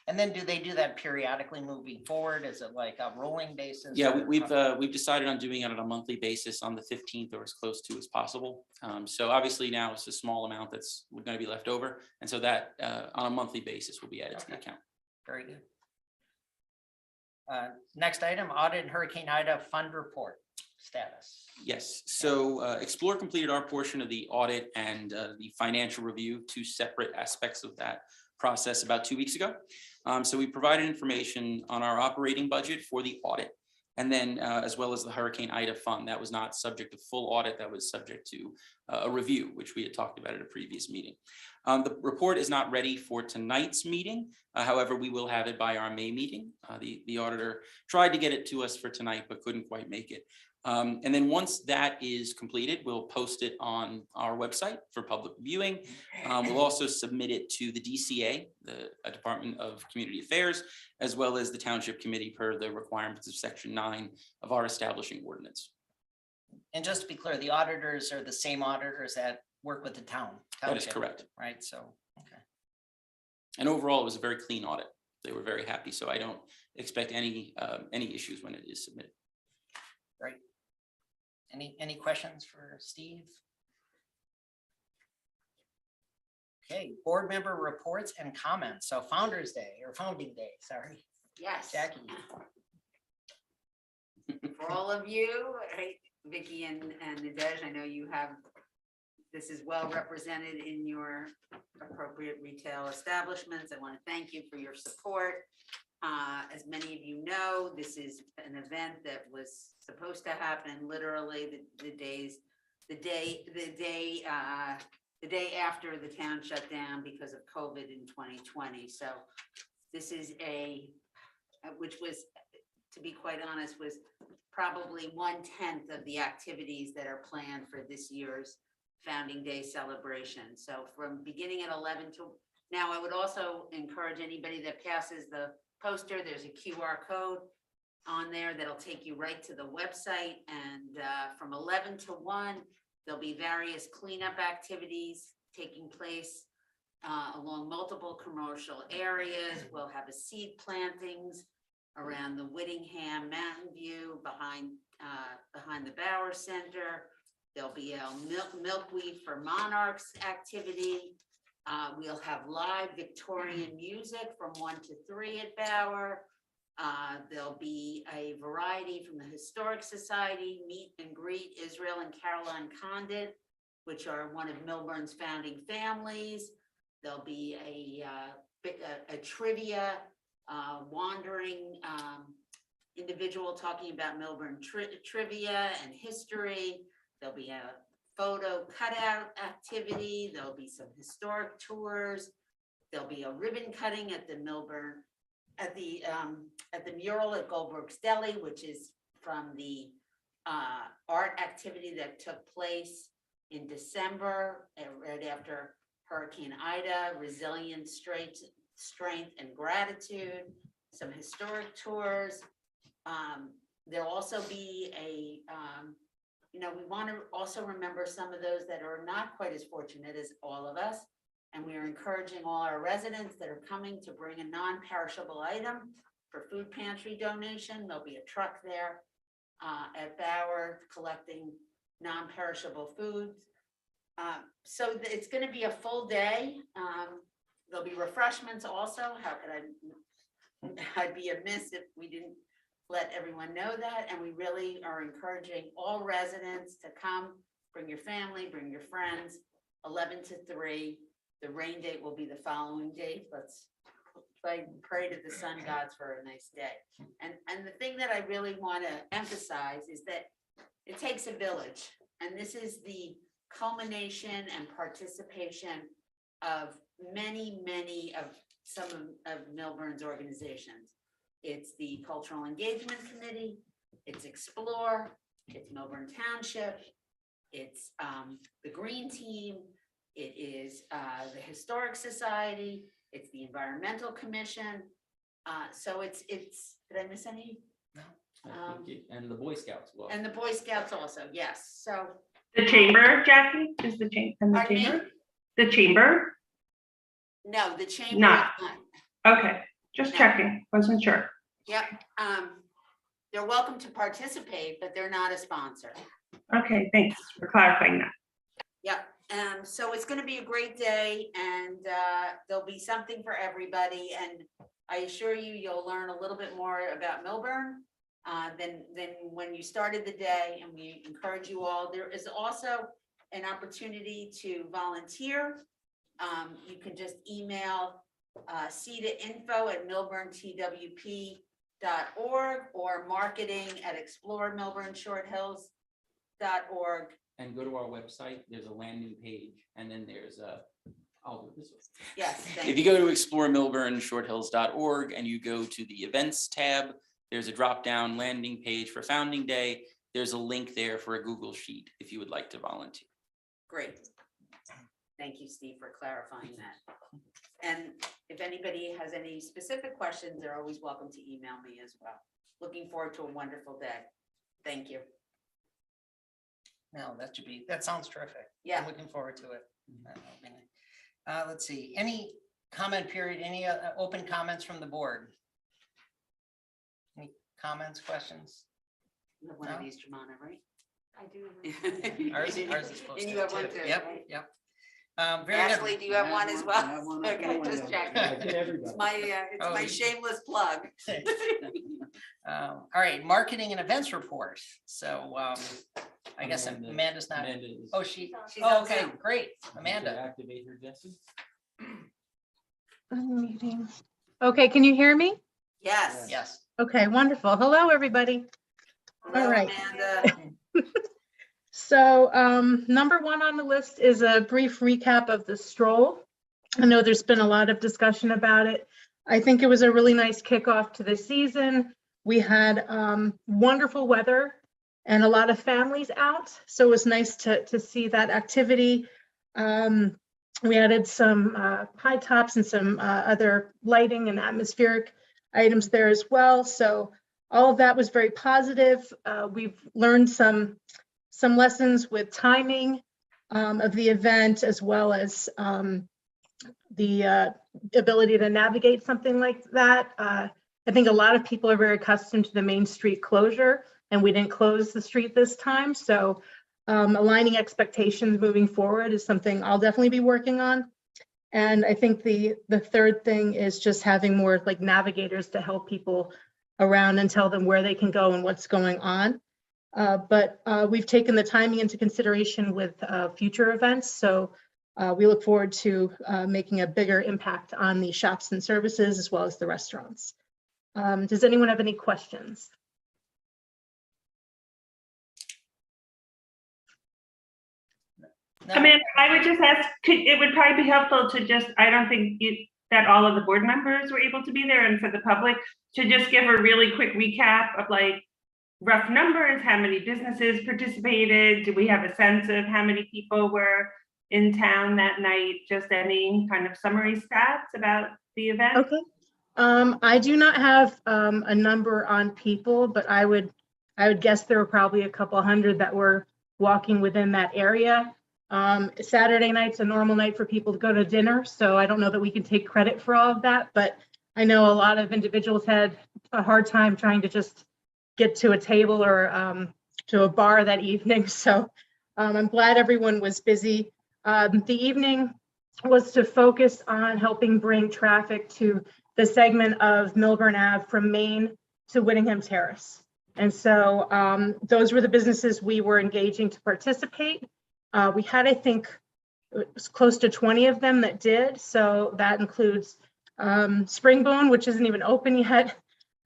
And then do they do that periodically moving forward? Is it like a rolling basis? Yeah, or- we've decided on doing it on a monthly basis on the 15th or as close to as possible. So obviously now it's a small amount that's going to be left over. And so that on a monthly basis will be added to the account. Very good. Next item, Audit and Hurricane Ida Fund Report status. Yes, so Explore completed our portion of the audit and the financial review, two separate aspects of that process about 2 weeks ago. So we provided information on our operating budget for the audit, and then as well as the Hurricane Ida fund. That was not subject to full audit, that was subject to a review, which we had talked about at a previous meeting. The report is not ready for tonight's meeting. However, we will have it by our May meeting. The auditor tried to get it to us for tonight, but couldn't quite make it. And then once that is completed, we'll post it on our website for public viewing. We'll also submit it to the DCA, the Department of Community Affairs, as well as the Township Committee per the requirements of Section 9 of our establishing ordinance. And just to be clear, the auditors are the same auditors that work with the town. That is township, correct. Right, so, okay. And overall, it was a very clean audit. They were very happy, so I don't expect any issues when it is submitted. Great. Any questions for Steve? Okay, board member reports and comments. So Founders Day or Founding Day, sorry, Yes. Jackie. For all of you, right, Vicky and Nadej, I know you have, this is well represented in your appropriate retail establishments. I want to thank you for your support. As many of you know, this is an event that was supposed to happen literally the day after the town shut down because of COVID in 2020. So this is which was, to be quite honest, was probably 1/10 of the activities that are planned for this year's Founding Day celebration. So from beginning at 11 to now, I would also encourage anybody that passes the poster, there's a QR code on there that'll take you right to the website. And from 11 to 1, there'll be various cleanup activities taking place along multiple commercial areas. We'll have a seed plantings around the Whittingham Mountain View behind the Bauer Center. There'll be a milkweed for monarchs activity. We'll have live Victorian music from 1 to 3 at Bauer. There'll be a variety from the Historic Society, meet and greet Israel and Caroline Condit, which are one of Millburn's founding families. There'll be a trivia, wandering individual talking about Millburn trivia and history. There'll be a photo cutout activity. There'll be some historic tours. There'll be a ribbon cutting at the Millburn, at the mural at Goldberg's Deli, which is from the art activity that took place in December, right after Hurricane Ida, resilience, strength and gratitude, some historic tours. There'll also be we want to also remember some of those that are not quite as fortunate as all of us. And we are encouraging all our residents that are coming to bring a non-perishable item for food pantry donation. There'll be a truck there at Bauer collecting non-perishable foods. So it's going to be a full day. There'll be refreshments also. How could I'd be amiss if we didn't let everyone know that. And we really are encouraging all residents to come, bring your family, bring your friends, 11 to 3. The rain date will be the following day. Let's pray to the sun gods for a nice day. And the thing that I really want to emphasize is that it takes a village. And this is the culmination and participation of many of some of Millburn's organizations. It's the Cultural Engagement Committee, it's Explore, it's Millburn Township, it's the Green Team, it is the Historic Society, it's the Environmental Commission. So it's, did I miss any? I think and the Boy Scouts will. And the Boy Scouts also, yes. So The chamber, Jackie, is the Pardon me? chamber? The chamber? no, the chamber. Not. is not. Okay, just No. checking, wasn't sure. Yep. They're welcome to participate, but they're not a sponsor. Okay, thanks for clarifying that. Yep. So it's going to be a great day, and there'll be something for everybody. And I assure you, you'll learn a little bit more about Millburn than when you started the day. And we encourage you all. There is also an opportunity to volunteer. You can just email cita.info@millburntwp.org or marketing@exploremillburnshorthills.org. And go to our website, there's a landing page, and then there's I'll do it this way. Yes, thank If you go to exploremillburnshorthills.org and you go to the events tab, there's a drop-down landing page for Founding Day. There's a link there for a Google Sheet if you would like to volunteer. Great. Thank you, Steve, for clarifying that. And if anybody has any specific questions, they're always welcome to email me as well. Looking forward to a wonderful day. Thank you. No, that sounds terrific. Yeah. I'm looking forward to it. Let's see, any comment period, any open comments from the board? Any comments, questions? You have one of No? these, Jemana, right? I do. Ours is supposed And to. you have one too, Yep, right? yep. Very Ashley, good. do you have one as well? I have one up Okay, the just window. checking. It's Everybody. my Oh, my you- shameless plug. All right, marketing and events report. So I guess Amanda- Amanda's not, Amanda is. oh, she, She's oh, on okay, Zoom. great, You can Amanda. Activate her, Jesse. Unmuting. Okay, can you hear me? Yes. Yes. Okay, wonderful. Hello, everybody. Hello, right. Amanda. So number one on the list is a brief recap of the Stroll. I know there's been a lot of discussion about it. I think it was a really nice kickoff to the season. We had wonderful weather and a lot of families out. So it was nice to see that activity. We added some high tops and some other lighting and atmospheric items there as well. So all of that was very positive. We've learned some lessons with timing of the event, as well as the ability to navigate something like that. I think a lot of people are very accustomed to the Main Street closure, and we didn't close the street this time. So aligning expectations moving forward is something I'll definitely be working on. And I think the third thing is just having more like navigators to help people around and tell them where they can go and what's going on. But we've taken the timing into consideration with future events. So we look forward to making a bigger impact on the shops and services as well as the restaurants. Does anyone have any questions? No. Amanda, I would just ask, it would probably be helpful to just, I don't think that all of the board members were able to be there, and for the public to just give a really quick recap of like rough numbers, how many businesses participated, do we have a sense of how many people were in town that night, just any kind of summary stats about the event? Okay. I do not have a number on people, but I would guess there were probably a couple hundred that were walking within that area. Saturday night's a normal night for people to go to dinner, so I don't know that we can take credit for all of that, but I know a lot of individuals had a hard time trying to just get to a table or to a bar that evening. So I'm glad everyone was busy. The evening was to focus on helping bring traffic to the segment of Millburn Ave from Main to Whittingham Terrace. And so those were the businesses we were engaging to participate. We had, I think, it was close to 20 of them that did. So that includes Springbone, which isn't even open yet,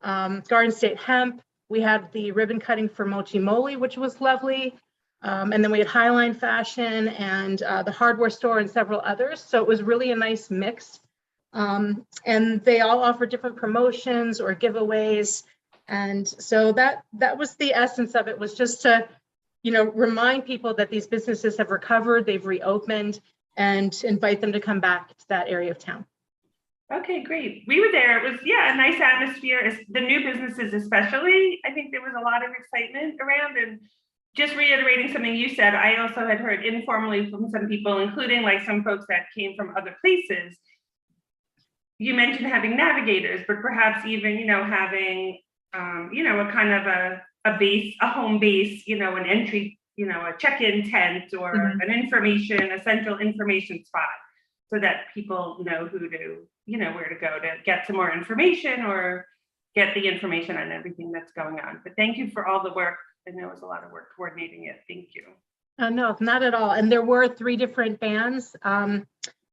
Garden State Hemp. We had the ribbon cutting for Mochi Moli, which was lovely. And then we had Highline Fashion and the hardware store and several others. So it was really a nice mix. And they all offer different promotions or giveaways. And so that was the essence of it, was just to, you know, remind people that these businesses have recovered, they've reopened, and invite them to come back to that area of town. Okay, great. We were there. It was, yeah, a nice atmosphere. The new businesses especially, I think there was a lot of excitement around. And just reiterating something you said, I also had heard informally from some people, including like some folks that came from other places. You mentioned having navigators, but perhaps even, you know, having, you know, a kind of a base, a home base, you know, an entry, you know, a check-in tent or a central information spot, so that people know who to, you know, where to go to get some more information or get the information on everything that's going on. But thank you for all the work. I know it was a lot of work coordinating it. Thank you. No, not at all. And there were 3 different bands.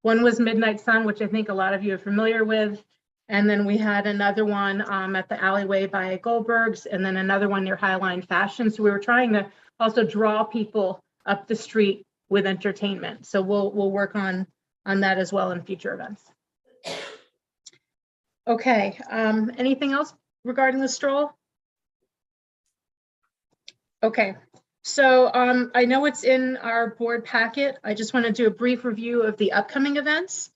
One was Midnight Sun, which I think a lot of you are familiar with. And then we had another one at the alleyway by Goldberg's, and then another one near Highline Fashion. So we were trying to also draw people up the street with entertainment. So we'll work on that as well in future events. Okay, anything else regarding the stroll? Okay, so I know it's in our board packet. I just want to do a brief review of the upcoming events.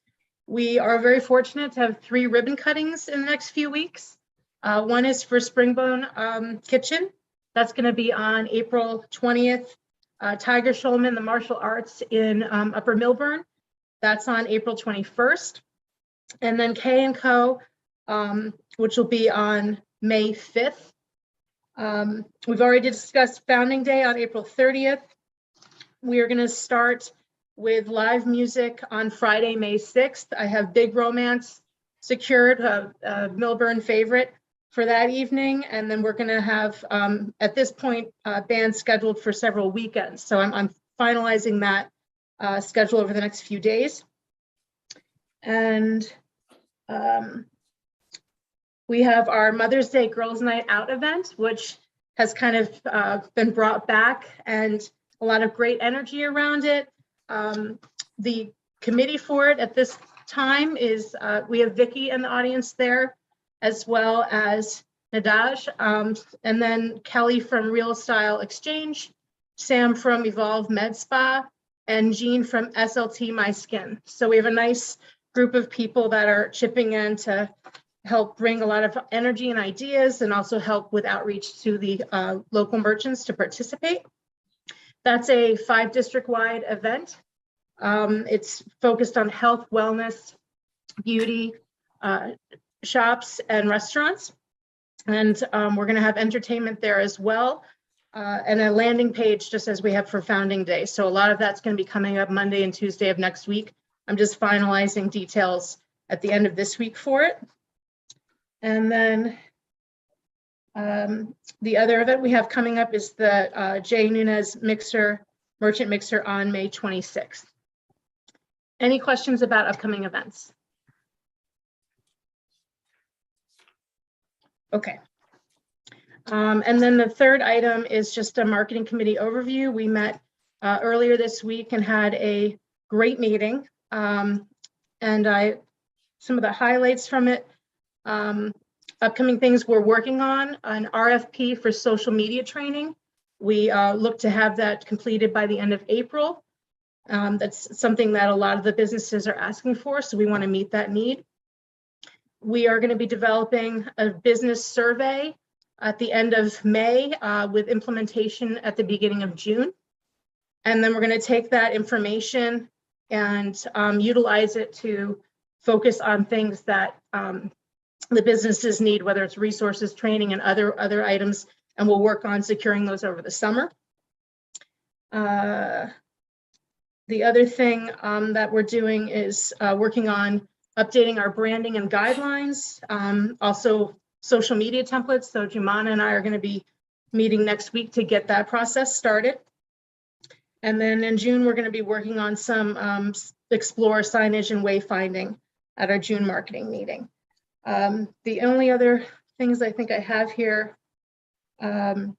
We are very fortunate to have 3 ribbon cuttings in the next few weeks. One is for Springbone Kitchen. That's going to be on April 20th. Tiger Schulman, the martial arts in Upper Millburn. That's on April 21st. And then K&Co, which will be on May 5th. We've already discussed Founding Day on April 30th. We are going to start with live music on Friday, May 6th. I have Big Romance secured, a Millburn favorite for that evening. And then we're going to have, at this point, bands scheduled for several weekends. So I'm finalizing that schedule over the next few days. And we have our Mother's Day Girls Night Out event, which has kind of been brought back, and a lot of great energy around it. The committee for it at this time is, we have Vicky in the audience there, as well as Nadaj, and then Kelly from Real Style Exchange, Sam from Evolve Med Spa, and Jean from SLT My Skin. So we have a nice group of people that are chipping in to help bring a lot of energy and ideas, and also help with outreach to the local merchants to participate. That's a 5 district-wide event. It's focused on health, wellness, beauty, shops, and restaurants. And we're going to have entertainment there as well. And a landing page just as we have for Founding Day. So a lot of that's going to be coming up Monday and Tuesday of next week. I'm just finalizing details at the end of this week for it. And then the other event we have coming up is the J. Nunez Merchant Mixer on May 26th. Any questions about upcoming events? Okay. And then the third item is just a marketing committee overview. We met earlier this week and had a great meeting. And some of the highlights from it, upcoming things we're working on, an RFP for social media training. We look to have that completed by the end of April. That's something that a lot of the businesses are asking for, so we want to meet that need. We are going to be developing a business survey at the end of May with implementation at the beginning of June. And then we're going to take that information and utilize it to focus on things that the businesses need, whether it's resources, training, and other items, and we'll work on securing those over the summer. The other thing that we're doing is working on updating our branding and guidelines, also social media templates. So Jumana and I are going to be meeting next week to get that process started. And then in June, we're going to be working on some explore signage and wayfinding at our June marketing meeting. The only other things I think I have here, the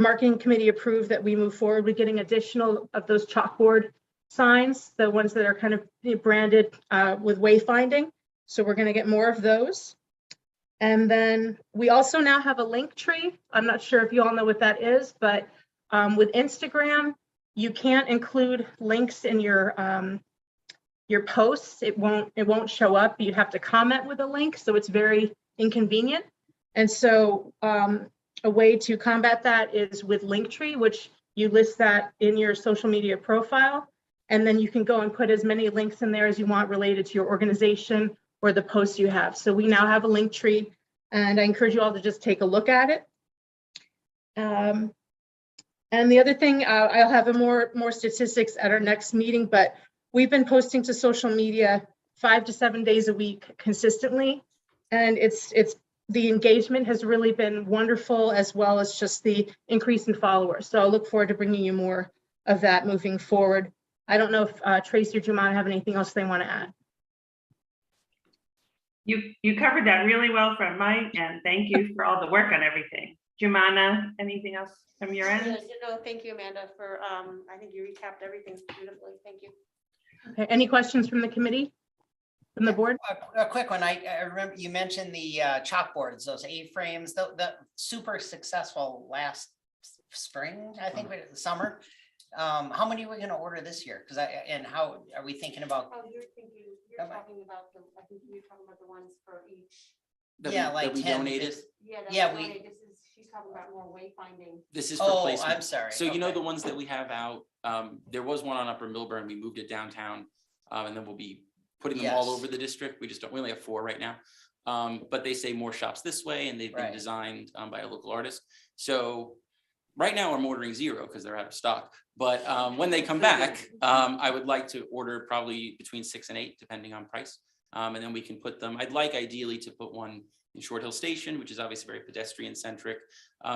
marketing committee approved that we move forward with getting additional of those chalkboard signs, the ones that are kind of branded with wayfinding. So we're going to get more of those. And then we also now have a link tree. I'm not sure if you all know what that is, but with Instagram, you can't include links in your posts. It won't show up. You have to comment with a link, so it's very inconvenient. And so a way to combat that is with Linktree, which you list that in your social media profile, and then you can go and put as many links in there as you want related to your organization or the posts you have. So we now have a Linktree, and I encourage you all to just take a look at it. And the other thing, I'll have more statistics at our next meeting, but we've been posting to social media 5 to 7 days a week consistently, and the engagement has really been wonderful, as well as just the increase in followers. So I look forward to bringing you more of that moving forward. I don't know if Tracy or Jumana have anything else they want to add. You covered that really well from my end. Thank you for all the work on everything. Jumana, anything else from your end? Yes, no, thank you, Amanda, for I think you recapped everything beautifully. Thank you. Okay, any questions from the committee, from the board? A quick one. I remember you mentioned the chalkboards, those A-frames, the super successful last spring, I think, summer. How many are we going to order this year? And how are we thinking about? Oh, you're talking about I think you're talking about the ones for each. Like we 10, donated. She's talking about more wayfinding. This is for Oh, placement. I'm sorry. So you know Okay. the ones that we have out, there was one on Upper Millburn, we moved it downtown, and then we'll be putting them all Yes. over the district. We only have 4 right now. But they say more shops this way, and they've been Right. designed by a local artist. So right now I'm ordering 0 because they're out of stock. But when they come back, I would like to order probably between 6 and 8, depending on price. And then we can put them, I'd like ideally to put one in Short Hill Station, which is obviously very pedestrian centric.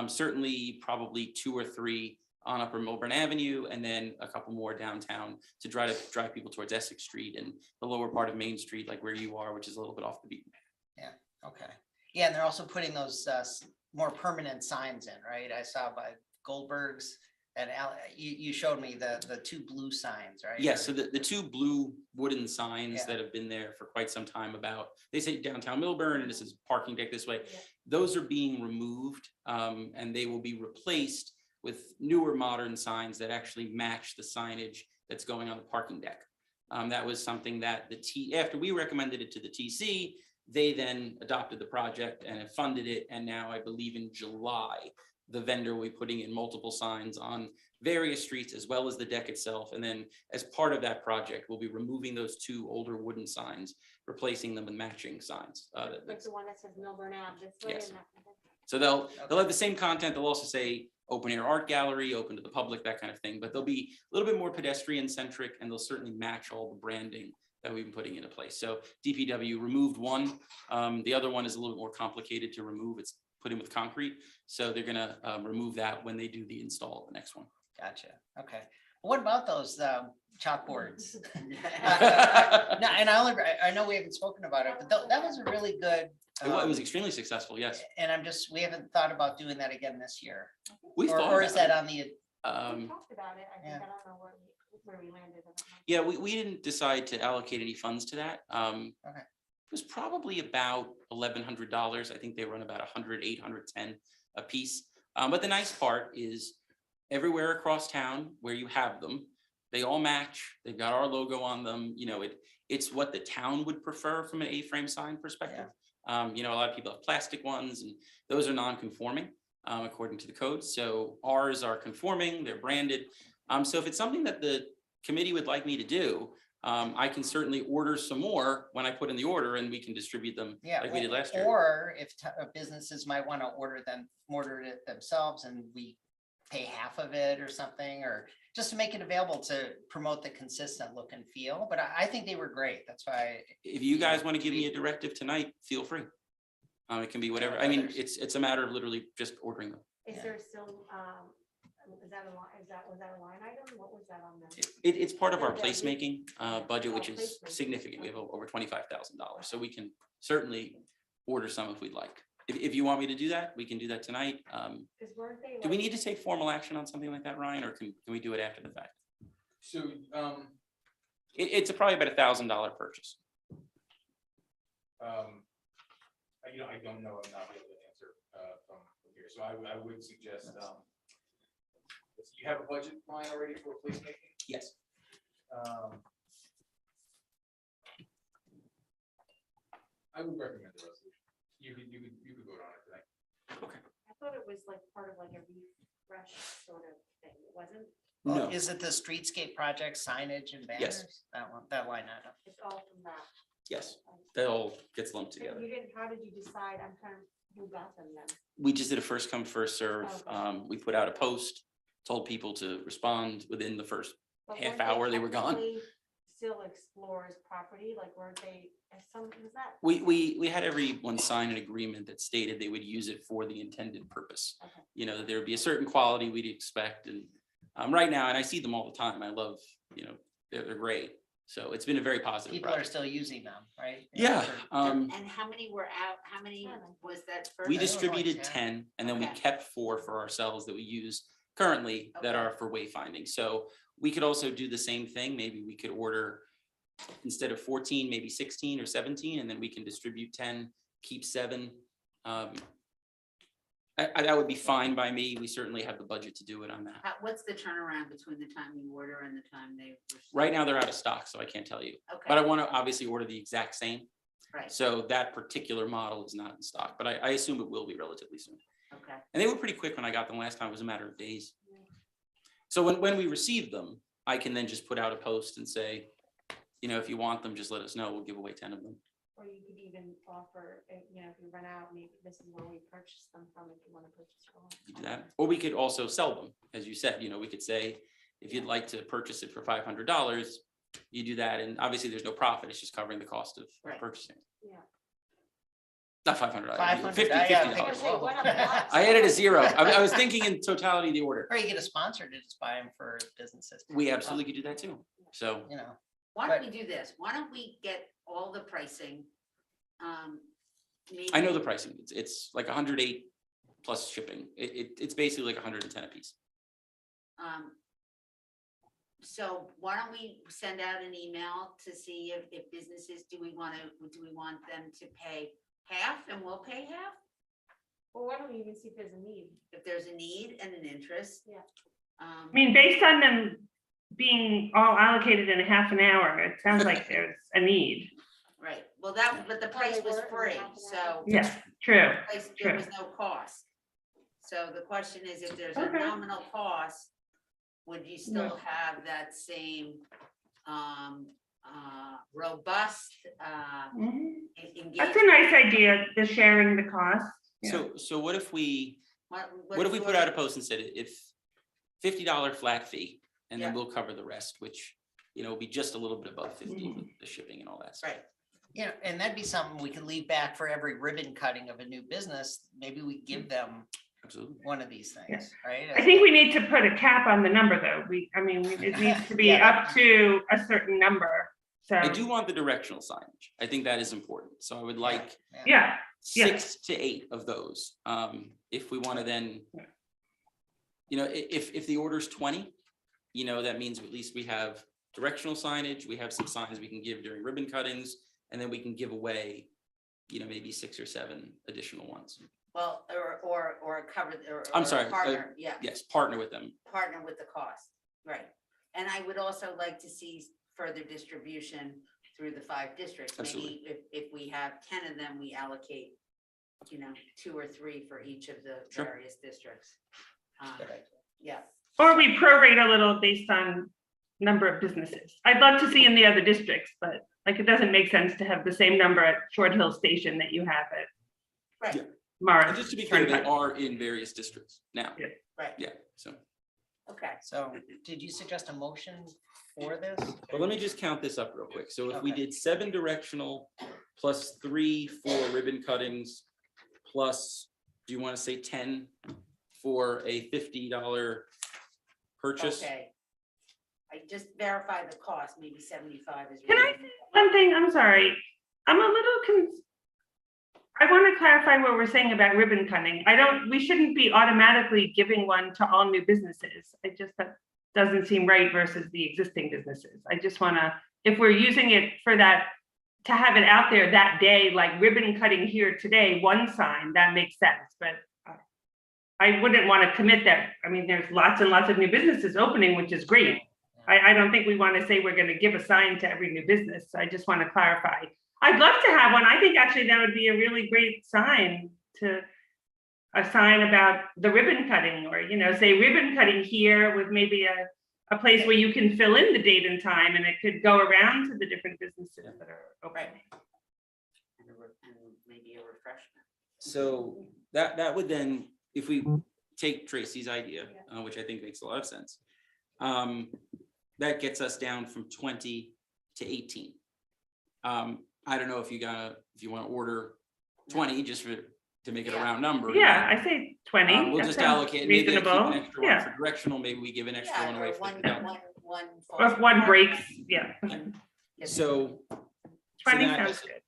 Certainly probably 2 or 3 on Upper Millburn Avenue, and then a couple more downtown to try to drive people towards Essex Street and the lower part of Main Street, like where you are, which is a little bit off the beaten path. Yeah, okay. Yeah, and they're also putting those more permanent signs in, right? I saw by Goldberg's and you showed me the 2 blue signs, right? Yes, so the 2 blue wooden signs Yeah. that have been there for quite some time they say downtown Millburn and this is parking deck this way. Those are being removed and they will be replaced with newer modern signs that actually match the signage that's going on the parking deck. That was something that after we recommended it to the TC, they then adopted the project and have funded it. And now I believe in July, the vendor will be putting in multiple signs on various streets as well as the deck itself. And then as part of that project, we'll be removing those 2 older wooden signs replacing them with matching signs. Like the one that says Millburn Ave this way Yes. and that. So they'll have the same content. They'll also say open air art gallery, open to the public, that kind of thing. But they'll be a little bit more pedestrian centric, and they'll certainly match all the branding that we've been putting into place. So DPW removed one. The other one is a little bit more complicated to remove. It's put in with concrete. So they're gonna remove that when they do the install of the next one. Gotcha. Okay. What about those chalkboards? No, and I know we haven't spoken about it, but that was a really good. It was extremely successful, yes. And we haven't thought about doing that again this year. We've thought Or about is that it. on the, We talked about it, I think, yeah. I don't know where we landed. I don't know. Yeah, we didn't decide to allocate any funds to that. Okay. It was probably about $1,100. I think they run about 100, 810 a piece. But the nice part is everywhere across town where you have them, they all match. They've got our logo on them. You know, it's what the town would prefer from an A-frame sign perspective. You know, a lot of people have plastic ones, and those are non-conforming according to the code. So ours are conforming, they're branded. So if it's something that the committee would like me to do, I can certainly order some more when I put in the order, and we can distribute them like we did last year. Or if businesses might want to order it themselves and we pay half of it or something, or just to make it available to promote the consistent look and feel. But I think they were great. That's why. If you guys want to give me a directive tonight, feel free. It can be whatever. I mean, it's a matter of literally just ordering them. Is there still, was that a line item? What was that on there? It's part of our Okay. placemaking budget, which is placemaking. significant. We have over $25,000, so we can certainly order some if we'd like. If you want me to do that, we can do that tonight. Because weren't they? Do we need to take formal action on something like that, Ryan, or can we do it after the fact? So, It's probably about $1,000 purchase. you know, I don't know, I'm not able to answer from here, so I would suggest, you have a budget line already for placemaking? Yes. I would recommend the resolution. You could vote on it tonight. I thought it was like part of like a refresh sort of thing, it wasn't? No, Is it the streetscape project signage and Yes. banners? That one, that line item. It's all from that. yes, that all gets lumped And together. you didn't, how did you decide, I'm trying, who got them then? We just did a first come, first serve. Okay. We put out a post, told people to respond within the first But half weren't hour, they were gone. technically Still Explorer's property, like weren't they, was that? We had everyone sign an agreement that stated they would use it for the intended purpose. Okay. You know, that there would be a certain quality we'd expect, and right now, and I see them all the time. I love, you know, they're great. So it's been a very positive People are project. still using them, right? Yeah, And how many were out? How many was that first? we I think it was only distributed 10. 10, and then we Okay. kept 4 for ourselves that we use currently that Okay. are for wayfinding. So we could also do the same thing. Maybe we could order, instead of 14, maybe 16 or 17, and then we can distribute 10, keep 7. That would be fine by me. We certainly have the budget to do it on that. What's the turnaround between the time you order and the time they? Right now, they're out of stock, so I can't tell you. Okay. But I want to obviously order the exact same. Right, So that particular model is not in stock, but I assume it will be relatively soon. okay. And they were pretty quick when I got them last time. It was a matter of days. So when we receive them, I can then just put out a post and say, you know, if you want them, just let us know. We'll give away 10 of them. Or you could even offer, you know, if you run out, maybe this is where we purchase them from, if you want to purchase from. You do that. Or we could also sell them, as you said, you know, we could say, if you'd like to purchase it for $500, you do that. And obviously there's no profit. It's just covering the cost of Right. purchasing. Yeah. Not $500. $500, $50. yeah, $50. Hey, what a box. I added a 0. I was thinking in totality of the order. Or you get a sponsor to just buy them for businesses. We absolutely could do that too. So You know, Why don't we do this? Why don't we get all the pricing? I know the pricing. It's like 108 plus shipping. It's basically like 110 a piece. So why don't we send out an email to see if businesses, do we want them to pay half and we'll pay half? Well, why don't we even see if there's a need? If there's a need and an interest. Yeah. I mean, based on them being all allocated in a half an hour, it sounds like there's a need. Right, well, but the price was free, so. Yeah, true. There was no cost. So the question is, if there's a Okay. nominal cost, would you still have that same robust, Mhm. engagement. That's a nice idea, the sharing the cost. Yeah. So what if we, What what if we is put your- out a post and said if $50 flat fee, and then Yeah. we'll cover the rest, which, will be just a little bit above 50 with the shipping and all that stuff. Right, Yeah, and that'd be something we could leave back for every ribbon cutting of a new business. Maybe we give them Absolutely. one of these things, right? I think we need to put a cap on the number, though. It needs to be Yeah. up to a certain number, so. I do want the directional signage. I think that is important. So I would like Yeah, Yeah. 6 to 8 of those. If we want to then, if the order's 20, that means at least we have directional signage, we have some signs we can give during ribbon cuttings, and then we can give away, maybe 6 or 7 additional ones. well, or cover, I'm or sorry, partner, yeah, Yes, partner with them. partner with the cost, right. And I would also like to see further distribution through the 5 districts. Absolutely. Maybe if we have 10 of them, we allocate, 2 or 3 for each of the Sure. various districts. Good idea. Yeah, or we prorate a little based on number of businesses. I'd love to see in the other districts, but it doesn't make sense to have the same number at Short Hill Station that you have at right, Yeah. Morris. And just to be clear, they Turnpike. are in various districts now. Yeah. right, Yeah, so, okay. So did you suggest a motion for this? but let me just count this up real quick. So if we Okay. did 7 directional plus 3 for ribbon cuttings, plus, do you want to say 10 for a $50 purchase? Okay. I just verified the cost, maybe 75 is. Can I reasonable. One thing, I'm sorry, I'm a little I want to clarify what we're saying about ribbon cutting. We shouldn't be automatically giving one to all new businesses. That doesn't seem right versus the existing businesses. I just want to, if we're using it for that, to have it out there that day, like ribbon cutting here today, one sign, that makes sense, but I wouldn't want to commit that. There's lots and lots of new businesses opening, which is great. I don't think we want to say we're going to give a sign to every new business. So I just want to clarify. I'd love to have one. I think actually that would be a really great sign a sign about the ribbon cutting, or, say ribbon cutting here with maybe a place where you can fill in the date and time, and it could go around to the different businesses that are opening. And maybe a refreshment. So that would then, if we take Tracy's idea, which I think makes a lot of sense, that gets us down from 20 to 18. I don't know if you want to order 20 just to make it a round number. Yeah, I say 20. We'll That just sounds allocate, maybe I keep reasonable. an extra one Yeah. for directional, maybe we give an extra Yeah, one away or for one. Or if one breaks, yeah. So 20 that- sounds good.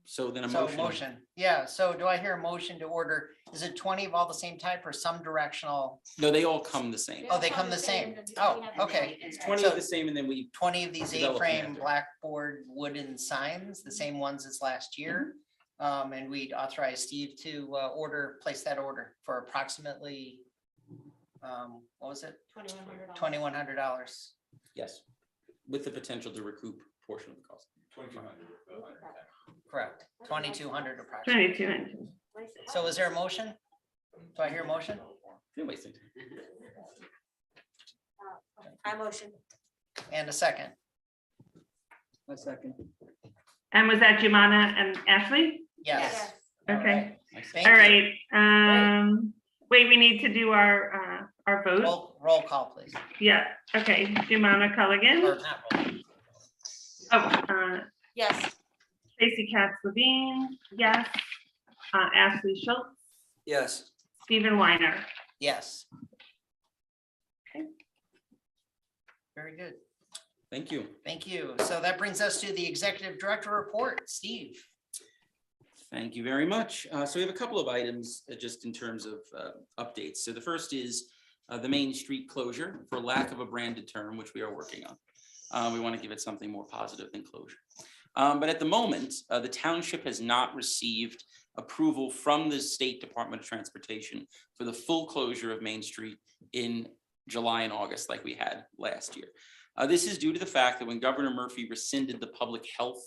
So then a So motion. motion, yeah. So do I hear a motion to order? Is it 20 of all the same type or some directional? No, they all come the same. Oh, they come the same. Oh, okay. It's 20 So- of the same, and then we 20 of these Develop them A-frame after. blackboard wooden signs, the same ones as last year. And we'd authorize Steve to place that order for approximately, what was it? $2,100. yes, with the potential to recoup portion of the cost. Correct. 2,200 approximately. 22. So is there a motion? Do I hear a motion? You're wasting time. I motion. And a second? A second. And was that Jumana and Ashley? Yes. Okay. All right. Nice. Thank All you. right. Wait, we need to do our vote. Roll call, please. Yeah, okay. Jumana Or Culligan. not roll. Oh, Yes. Tracy Katz Levine, yes. Ashley Schultz, Yes. Stephen Weiner. Yes. Okay. Very good. Thank you. Thank you. So that brings us to the executive director report. Steve. Thank you very much. So we have a couple of items just in terms of updates. So the first is the Main Street closure, for lack of a branded term, which we are working on. We want to give it something more positive than closure. But at the moment, the township has not received approval from the State Department of Transportation for the full closure of Main Street in July and August like we had last year. This is due to the fact that when Governor Murphy rescinded the public health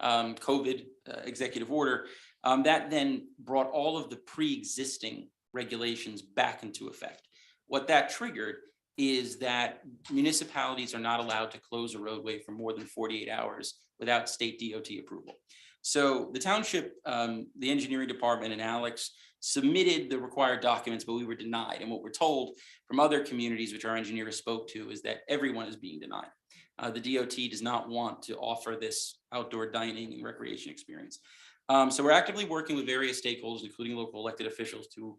COVID executive order, that then brought all of the pre-existing regulations back into effect. What that triggered is that municipalities are not allowed to close a roadway for more than 48 hours without state DOT approval. So the township, the engineering department and Alex submitted the required documents, but we were denied. And what we're told from other communities, which our engineer spoke to, is that everyone is being denied. The DOT does not want to offer this outdoor dining and recreation experience. So we're actively working with various stakeholders, including local elected officials, to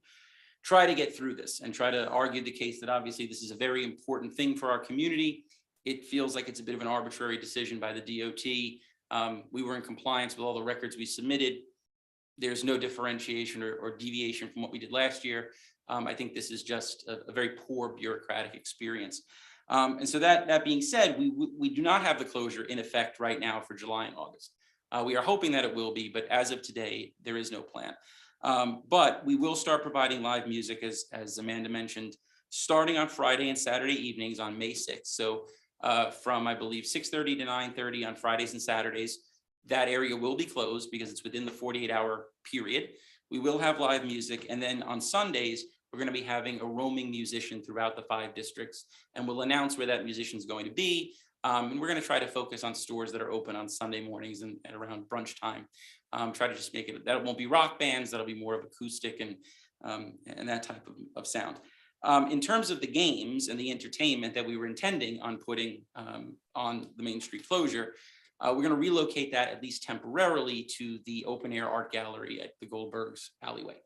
try to get through this and try to argue the case that obviously this is a very important thing for our community. It feels like it's a bit of an arbitrary decision by the DOT. We were in compliance with all the records we submitted. There's no differentiation or deviation from what we did last year. I think this is just a very poor bureaucratic experience. And so that being said, we do not have the closure in effect right now for July and August. We are hoping that it will be, but as of today, there is no plan. But we will start providing live music, as Amanda mentioned, starting on Friday and Saturday evenings on May 6th. So from, I believe, 6:30 to 9:30 on Fridays and Saturdays, that area will be closed because it's within the 48-hour period. We will have live music. And then on Sundays, we're going to be having a roaming musician throughout the 5 districts, and we'll announce where that musician is going to be. And we're going to try to focus on stores that are open on Sunday mornings and around brunch time. Try to just make it, that won't be rock bands, that'll be more of acoustic and that type of sound. In terms of the games and the entertainment that we were intending on putting on the Main Street closure, we're going to relocate that at least temporarily to the open air art gallery at the Goldberg's alleyway.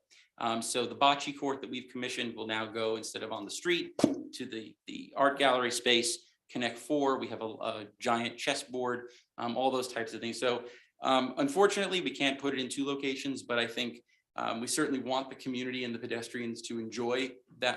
So the bocce court that we've commissioned will now go, instead of on the street, to the art gallery space. Connect 4, we have a giant chessboard, all those types of things. So unfortunately, we can't put it in 2 locations, but I think we certainly want the community and the pedestrians to enjoy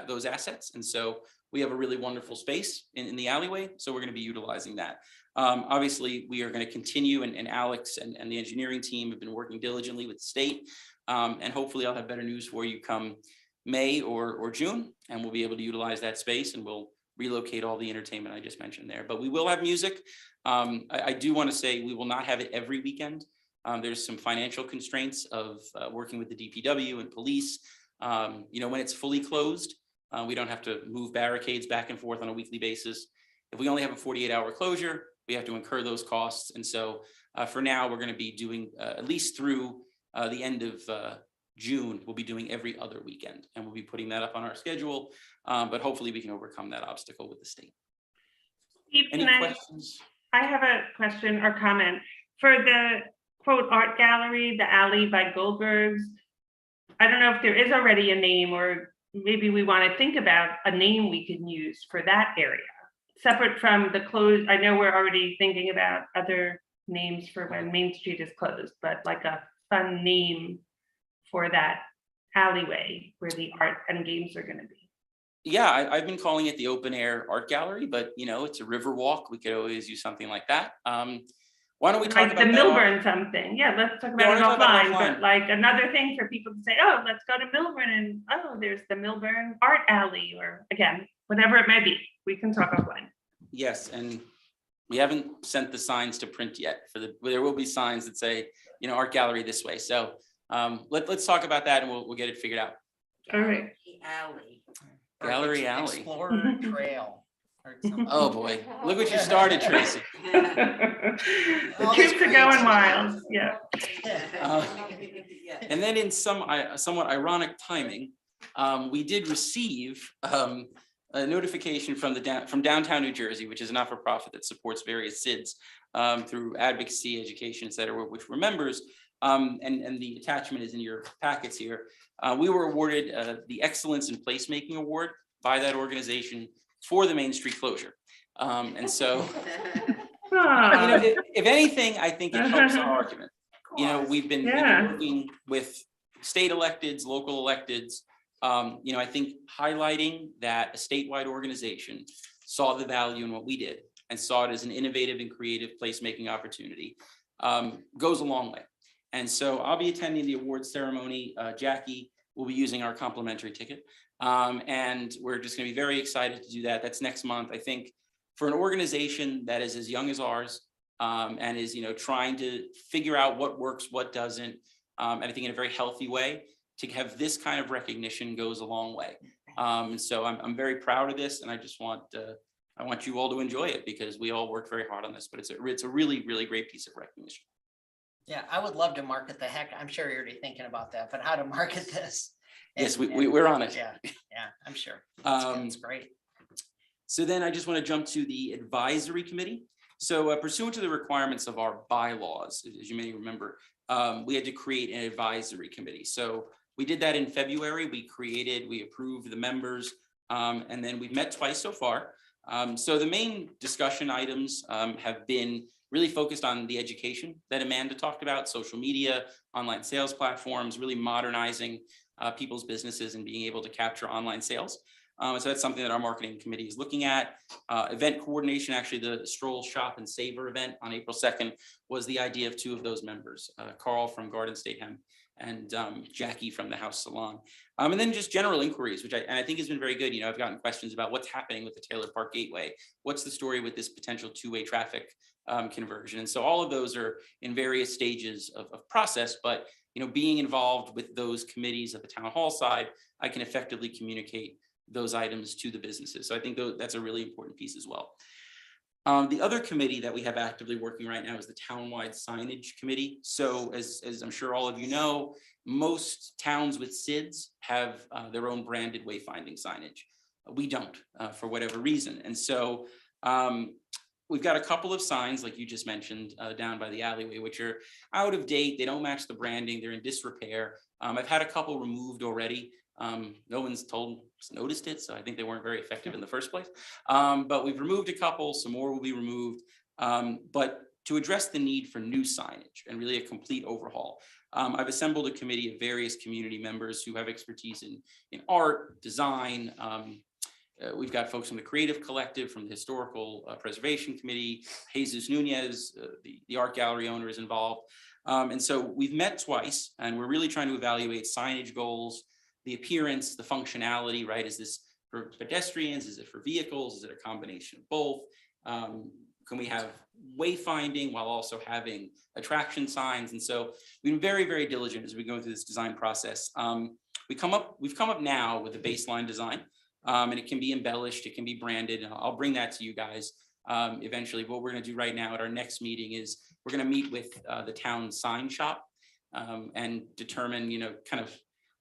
those assets. And so we have a really wonderful space in the alleyway, so we're going to be utilizing that. Obviously, we are going to continue, and Alex and the engineering team have been working diligently with the state, and hopefully I'll have better news for you come May or June, and we'll be able to utilize that space, and we'll relocate all the entertainment I just mentioned there. But we will have music. I do want to say we will not have it every weekend. There's some financial constraints of working with the DPW and police. When it's fully closed, we don't have to move barricades back and forth on a weekly basis. If we only have a 48-hour closure, we have to incur those costs. And so for now, we're going to be doing at least through the end of June, we'll be doing every other weekend, and we'll be putting that up on our schedule. But hopefully we can overcome that obstacle with the state. Steve, Any questions? I have a question or comment. For the quote art gallery, the alley by Goldberg's, I don't know if there is already a name, or maybe we want to think about a name we can use for that area, separate from the closed. I know we're already thinking about other names for when Main Street is closed, but like a fun name for that alleyway where the art and games are going to be. Yeah, I've been calling it the open air art gallery, but it's a river walk. We could always use something like that. Why don't we talk like about the that Millburn something? Yeah, let's talk about it offline. But like another thing for people to say, oh, let's go to Millburn, and oh, there's the Millburn Art Alley, or again, whatever it may be. We can talk offline. Yes, and we haven't sent the signs to print yet. There will be signs that say, art gallery this way. So let's talk about that, and we'll get it figured out. All right. Alley. Gallery alley. Explorer Trail. Or something. Oh boy, look what you started, Tracy. The troops are going wild. Yeah. And then in somewhat ironic timing, we did receive a notification from downtown New Jersey, which is a not-for-profit that supports various SIDS through advocacy, education, et cetera, which we're members. And the attachment is in your packets here. We were awarded the Excellence in Placemaking Award by that organization for the Main Street closure. And so, if anything, I think it helps our argument. We've been working with state electeds, local electeds. I think highlighting that a statewide organization saw the value in what we did and saw it as an innovative and creative placemaking opportunity goes a long way. And so I'll be attending the awards ceremony. Jackie will be using our complimentary ticket. And we're just going to be very excited to do that. That's next month. I think for an organization that is as young as ours and is, trying to figure out what works, what doesn't, and I think in a very healthy way, to have this kind of recognition goes a long way. And so I'm very proud of this. And I just want I want you all to enjoy it because we all worked very hard on this, but it's a really, really great piece of recognition. Yeah, I would love to market the heck. I'm sure you're already thinking about that, but how to market this? Yes, And- we're on it. Yeah, yeah, I'm sure. It's great. So then I just want to jump to the advisory committee. So pursuant to the requirements of our bylaws, as you may remember, we had to create an advisory committee. So we did that in February. We approved the members, and then we've met twice so far. So the main discussion items have been really focused on the education that Amanda talked about, social media, online sales platforms, really modernizing people's businesses and being able to capture online sales. So that's something that our marketing committee is looking at. Event coordination, actually the Stroll, Shop and Savor event on April 2nd was the idea of two of those members, Carl from Garden State Hemp and Jackie from the House Salon. And then just general inquiries, which I think has been very good. You know, I've gotten questions about what's happening with the Taylor Park Gateway. What's the story with this potential two-way traffic conversion? And so all of those are in various stages of process, but you know, being involved with those committees at the town hall side, I can effectively communicate those items to the businesses. So I think that's a really important piece as well. The other committee that we have actively working right now is the townwide signage committee. So as I'm sure all of you know, most towns with SIDS have their own branded wayfinding signage. We don't for whatever reason. And so we've got a couple of signs, like you just mentioned, down by the alleyway, which are out of date. They don't match the branding. They're in disrepair. I've had a couple removed already. No one's noticed it, so I think they weren't very effective in the first place. But we've removed a couple, some more will be removed. But to address the need for new signage and really a complete overhaul, I've assembled a committee of various community members who have expertise in art, design. We've got folks from the Creative Collective, from the Historical Preservation Committee. Jesus Nunez, the art gallery owner, is involved. And so we've met twice, and we're really trying to evaluate signage goals, the appearance, the functionality, right? Is this for pedestrians? Is it for vehicles? Is it a combination of both? Can we have wayfinding while also having attraction signs? And so we've been very, very diligent as we go through this design process. We've come up now with a baseline design, and it can be embellished, it can be branded. And I'll bring that to you guys eventually. What we're going to do right now at our next meeting is we're going to meet with the town sign shop and determine, you know, kind of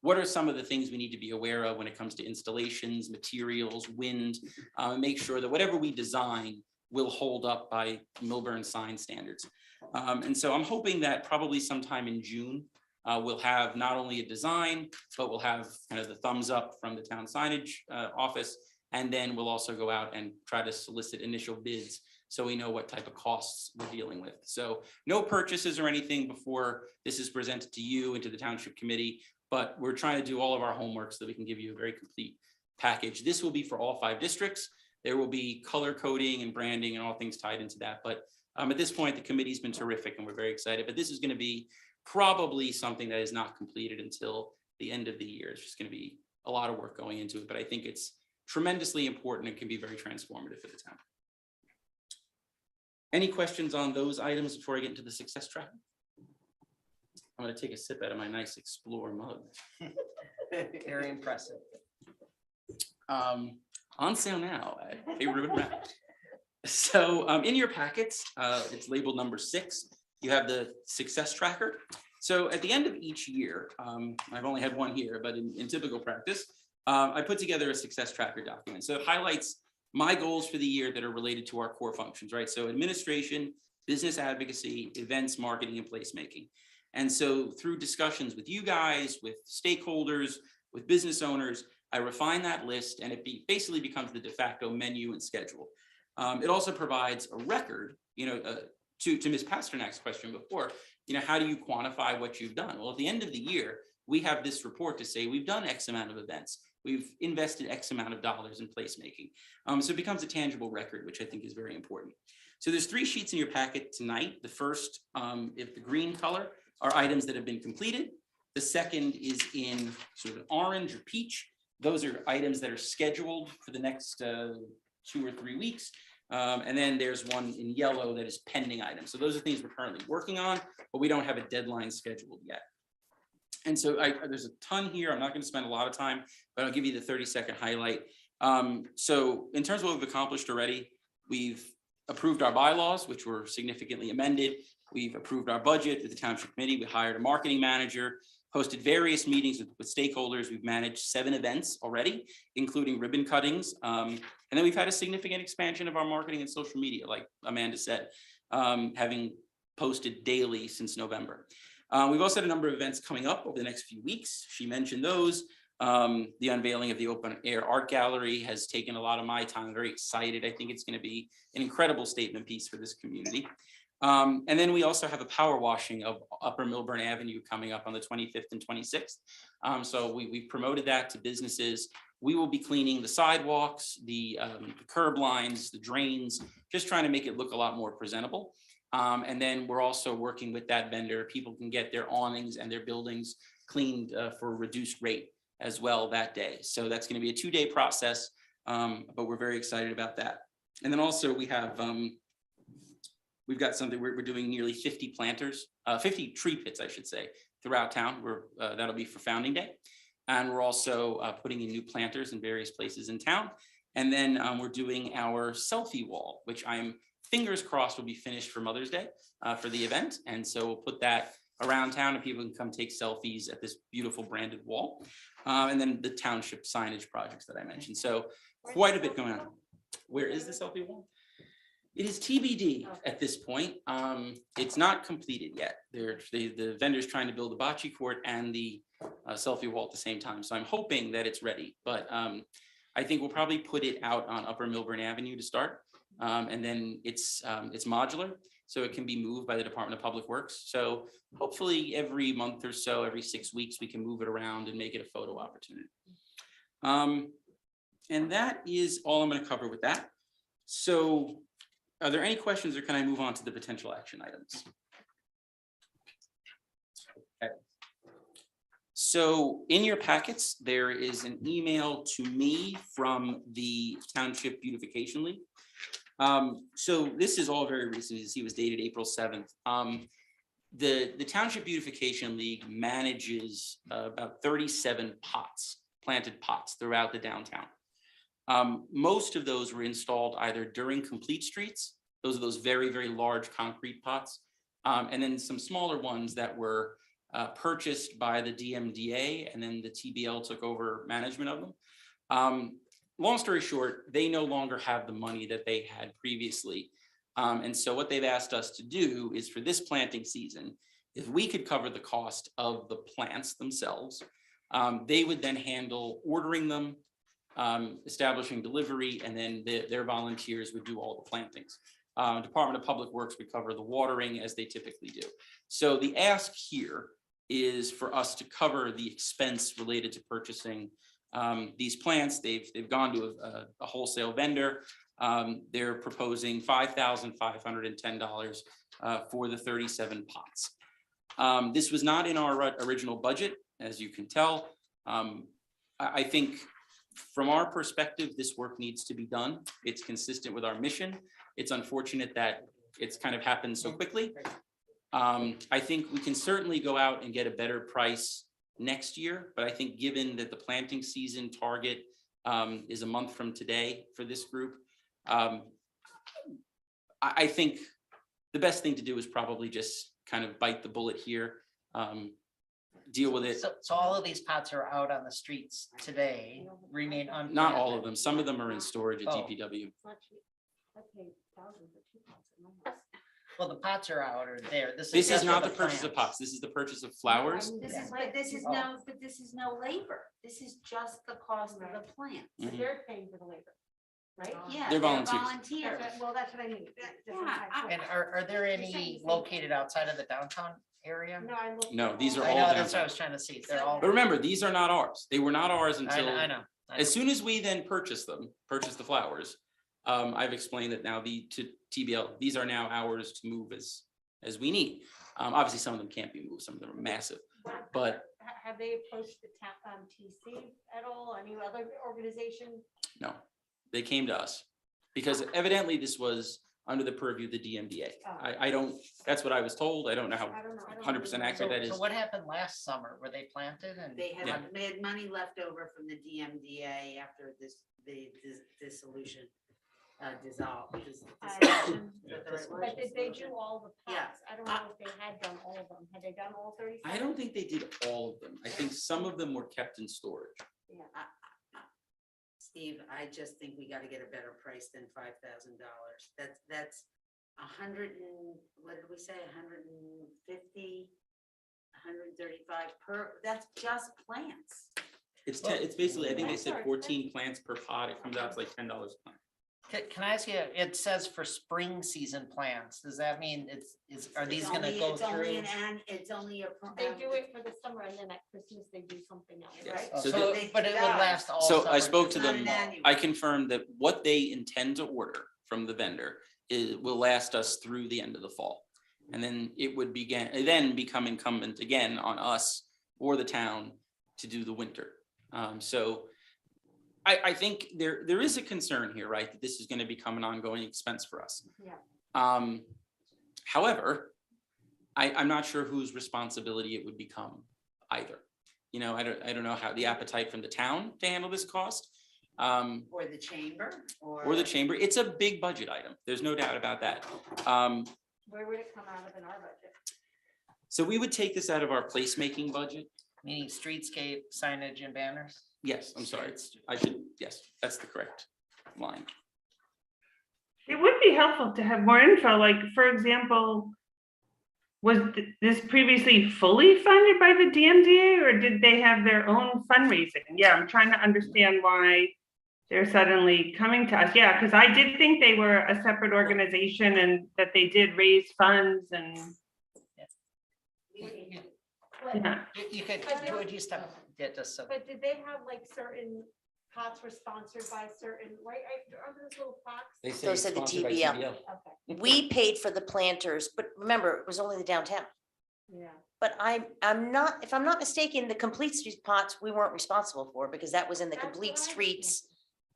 what are some of the things we need to be aware of when it comes to installations, materials, wind, and make sure that whatever we design will hold up by Millburn sign standards. And so I'm hoping that probably sometime in June, we'll have not only a design, but we'll have kind of the thumbs up from the town signage office. And then we'll also go out and try to solicit initial bids so we know what type of costs we're dealing with. So no purchases or anything before this is presented to you and to the township committee, but we're trying to do all of our homework so that we can give you a very complete package. This will be for all 5 districts. There will be color coding and branding and all things tied into that. But at this point, the committee's been terrific and we're very excited. But this is going to be probably something that is not completed until the end of the year. It's just going to be a lot of work going into it. But I think it's tremendously important and can be very transformative for the town. Any questions on those items before I get into the success track? I'm going to take a sip out of my nice Explore mug. Very impressive. On sale now at a Ruben Rabbit. So in your packets, it's labeled number 6. You have the success tracker. So at the end of each year, I've only had one here, but in typical practice, I put together a success tracker document. So it highlights my goals for the year that are related to our core functions, right? So administration, business advocacy, events, marketing, and placemaking. And so through discussions with you guys, with stakeholders, with business owners, I refine that list and it basically becomes the de facto menu and schedule. It also provides a record, you know, to Ms. Pasternak's question before, you know, how do you quantify what you've done? Well, at the end of the year, we have this report to say we've done X amount of events. We've invested X amount of dollars in placemaking. So it becomes a tangible record, which I think is very important. So there's 3 sheets in your packet tonight. The first, if the green color, are items that have been completed. The second is in sort of orange or peach. Those are items that are scheduled for the next 2 or 3 weeks. And then there's one in yellow that is pending items. So those are things we're currently working on, but we don't have a deadline scheduled yet. And so there's a ton here. I'm not going to spend a lot of time, but I'll give you the 30-second highlight. So in terms of what we've accomplished already, we've approved our bylaws, which were significantly amended. We've approved our budget with the township committee. We hired a marketing manager, hosted various meetings with stakeholders. We've managed 7 events already, including ribbon cuttings. And then we've had a significant expansion of our marketing and social media, like Amanda said, having posted daily since November. We've also had a number of events coming up over the next few weeks. She mentioned those. The unveiling of the open air art gallery has taken a lot of my time. I'm very excited. I think it's going to be an incredible statement piece for this community. And then we also have a power washing of Upper Millburn Avenue coming up on the 25th and 26th. So we've promoted that to businesses. We will be cleaning the sidewalks, the curb lines, the drains, just trying to make it look a lot more presentable. And then we're also working with that vendor. People can get their awnings and their buildings cleaned for a reduced rate as well that day. So that's going to be a 2-day process, but we're very excited about that. And then also we have, we've got something, we're doing nearly 50 planters, 50 tree pits, I should say, throughout town. That'll be for Founding Day. And we're also putting in new planters in various places in town. And then we're doing our selfie wall, which I'm fingers crossed will be finished for Mother's Day for the event. And so we'll put that around town and people can come take selfies at this beautiful branded wall. And then the township signage projects that I mentioned. So quite a bit going on. Where is the selfie wall? It is TBD at this point. It's not completed yet. The vendor's trying to build the bocce court and the selfie wall at the same time. So I'm hoping that it's ready, but I think we'll probably put it out on Upper Millburn Avenue to start. And then it's modular, so it can be moved by the Department of Public Works. So hopefully every month or so, every 6 weeks, we can move it around and make it a photo opportunity. And that is all I'm going to cover with that. So are there any questions or can I move on to the potential action items? Okay. So in your packets, there is an email to me from the Township Beautification League. So this is all very recent. As he was dated April 7th. The Township Beautification League manages about 37 planted pots throughout the downtown. Most of those were installed either during complete streets. Those are those very, very large concrete pots. And then some smaller ones that were purchased by the DMDA, and then the TBL took over management of them. Long story short, they no longer have the money that they had previously. And so what they've asked us to do is for this planting season, if we could cover the cost of the plants themselves, they would then handle ordering them, establishing delivery, and then their volunteers would do all the plantings. Department of Public Works would cover the watering as they typically do. So the ask here is for us to cover the expense related to purchasing these plants. They've gone to a wholesale vendor. They're proposing $5,510 for the 37 pots. This was not in our original budget, as you can tell. I think from our perspective, this work needs to be done. It's consistent with our mission. It's unfortunate that it's kind of happened so quickly. I think we can certainly go out and get a better price next year, but I think given that the planting season target is a month from today for this group, I think the best thing to do is probably just kind of bite the bullet here, deal with it. So all of these pots are out on the streets today, remain unplanted? Not all of them. Some of them are in storage at Oh. DPW. Well, the pots are out or there. This is just not for the purchase of plants. pots. This is the purchase of flowers. This is, Yeah. but this is no, but this is no labor. This is just the cost of the plant. Mhm. They're paying for the labor, right? Yeah, They're they're volunteers. volunteers. Well, that's what I mean. Yeah, And are there any located outside of the downtown area? No, I looked. No, these are I all know, that's what downtown. I was trying to see. They're all, But remember, these are not ours. They were not ours I until, know, I know. as soon as we then purchase the flowers, I've explained that now to TBL, these are now ours to move as we need. Obviously, some of them can't be moved. Some of them are massive, but Have they approached the TC at all? Any other organization? no, they came to us because evidently this was under the purview of the DMDA. Oh. I don't, that's what I was told. I don't know how I don't know. I don't 100% really accurate that So is. what happened last summer? Were they planted and? They Yeah. had money left over from the DMDA after the dissolution dissolved. know. Yeah. But did they do all the Yeah. pots? I don't know if they had done all of them. Had they done all 30? I don't think they did all of them. I think some of them were kept in storage. Steve, I just think we gotta get a better price than $5,000. That's 100 and, what did we say, 150, 135 per, that's just plants. It's basically, I think they Plants said are 14 plants per pot. It comes out to like $10 a plant. Can I ask you, it says for spring season plants, does that mean are these gonna go It's only through? it's only a. They do it for the summer and then at Christmas they do something else, Yes. right? Oh, So So, they- but it would last all So I summer, spoke just to not them. an annual. I confirmed that what they intend to order from the vendor will last us through the end of the fall. And then it would become incumbent again on us or the town to do the winter. So I think there is a concern here, right? That this is going to become an ongoing expense for us. Yeah. However, I'm not sure whose responsibility it would become either. You know, I don't know how the appetite from the town to handle this cost. Or the chamber, Or the chamber. It's a big budget item. There's no doubt about that. Where would it come out of in our budget? So we would take this out of our placemaking budget. Meaning streetscape, signage and banners? Yes, I'm sorry. Yes, that's the correct line. It would be helpful to have more info, like, for example, was this previously fully funded by the DMDA or did they have their own fundraising? Yeah, I'm trying to understand why they're suddenly coming to us. Yeah, because I did think they were a separate organization and that they did raise funds and, yeah. You could, would you stop, yeah, just so. But did they have like certain pots were sponsored by certain, right? Are those little pots? They say Those are the sponsored by TBL. TBL. Okay, We paid for the planters, but remember, it was only the downtown. yeah. But I'm not, if I'm not mistaken, the Complete Streets pots, we weren't responsible for because that was in the That's Complete what I was Streets.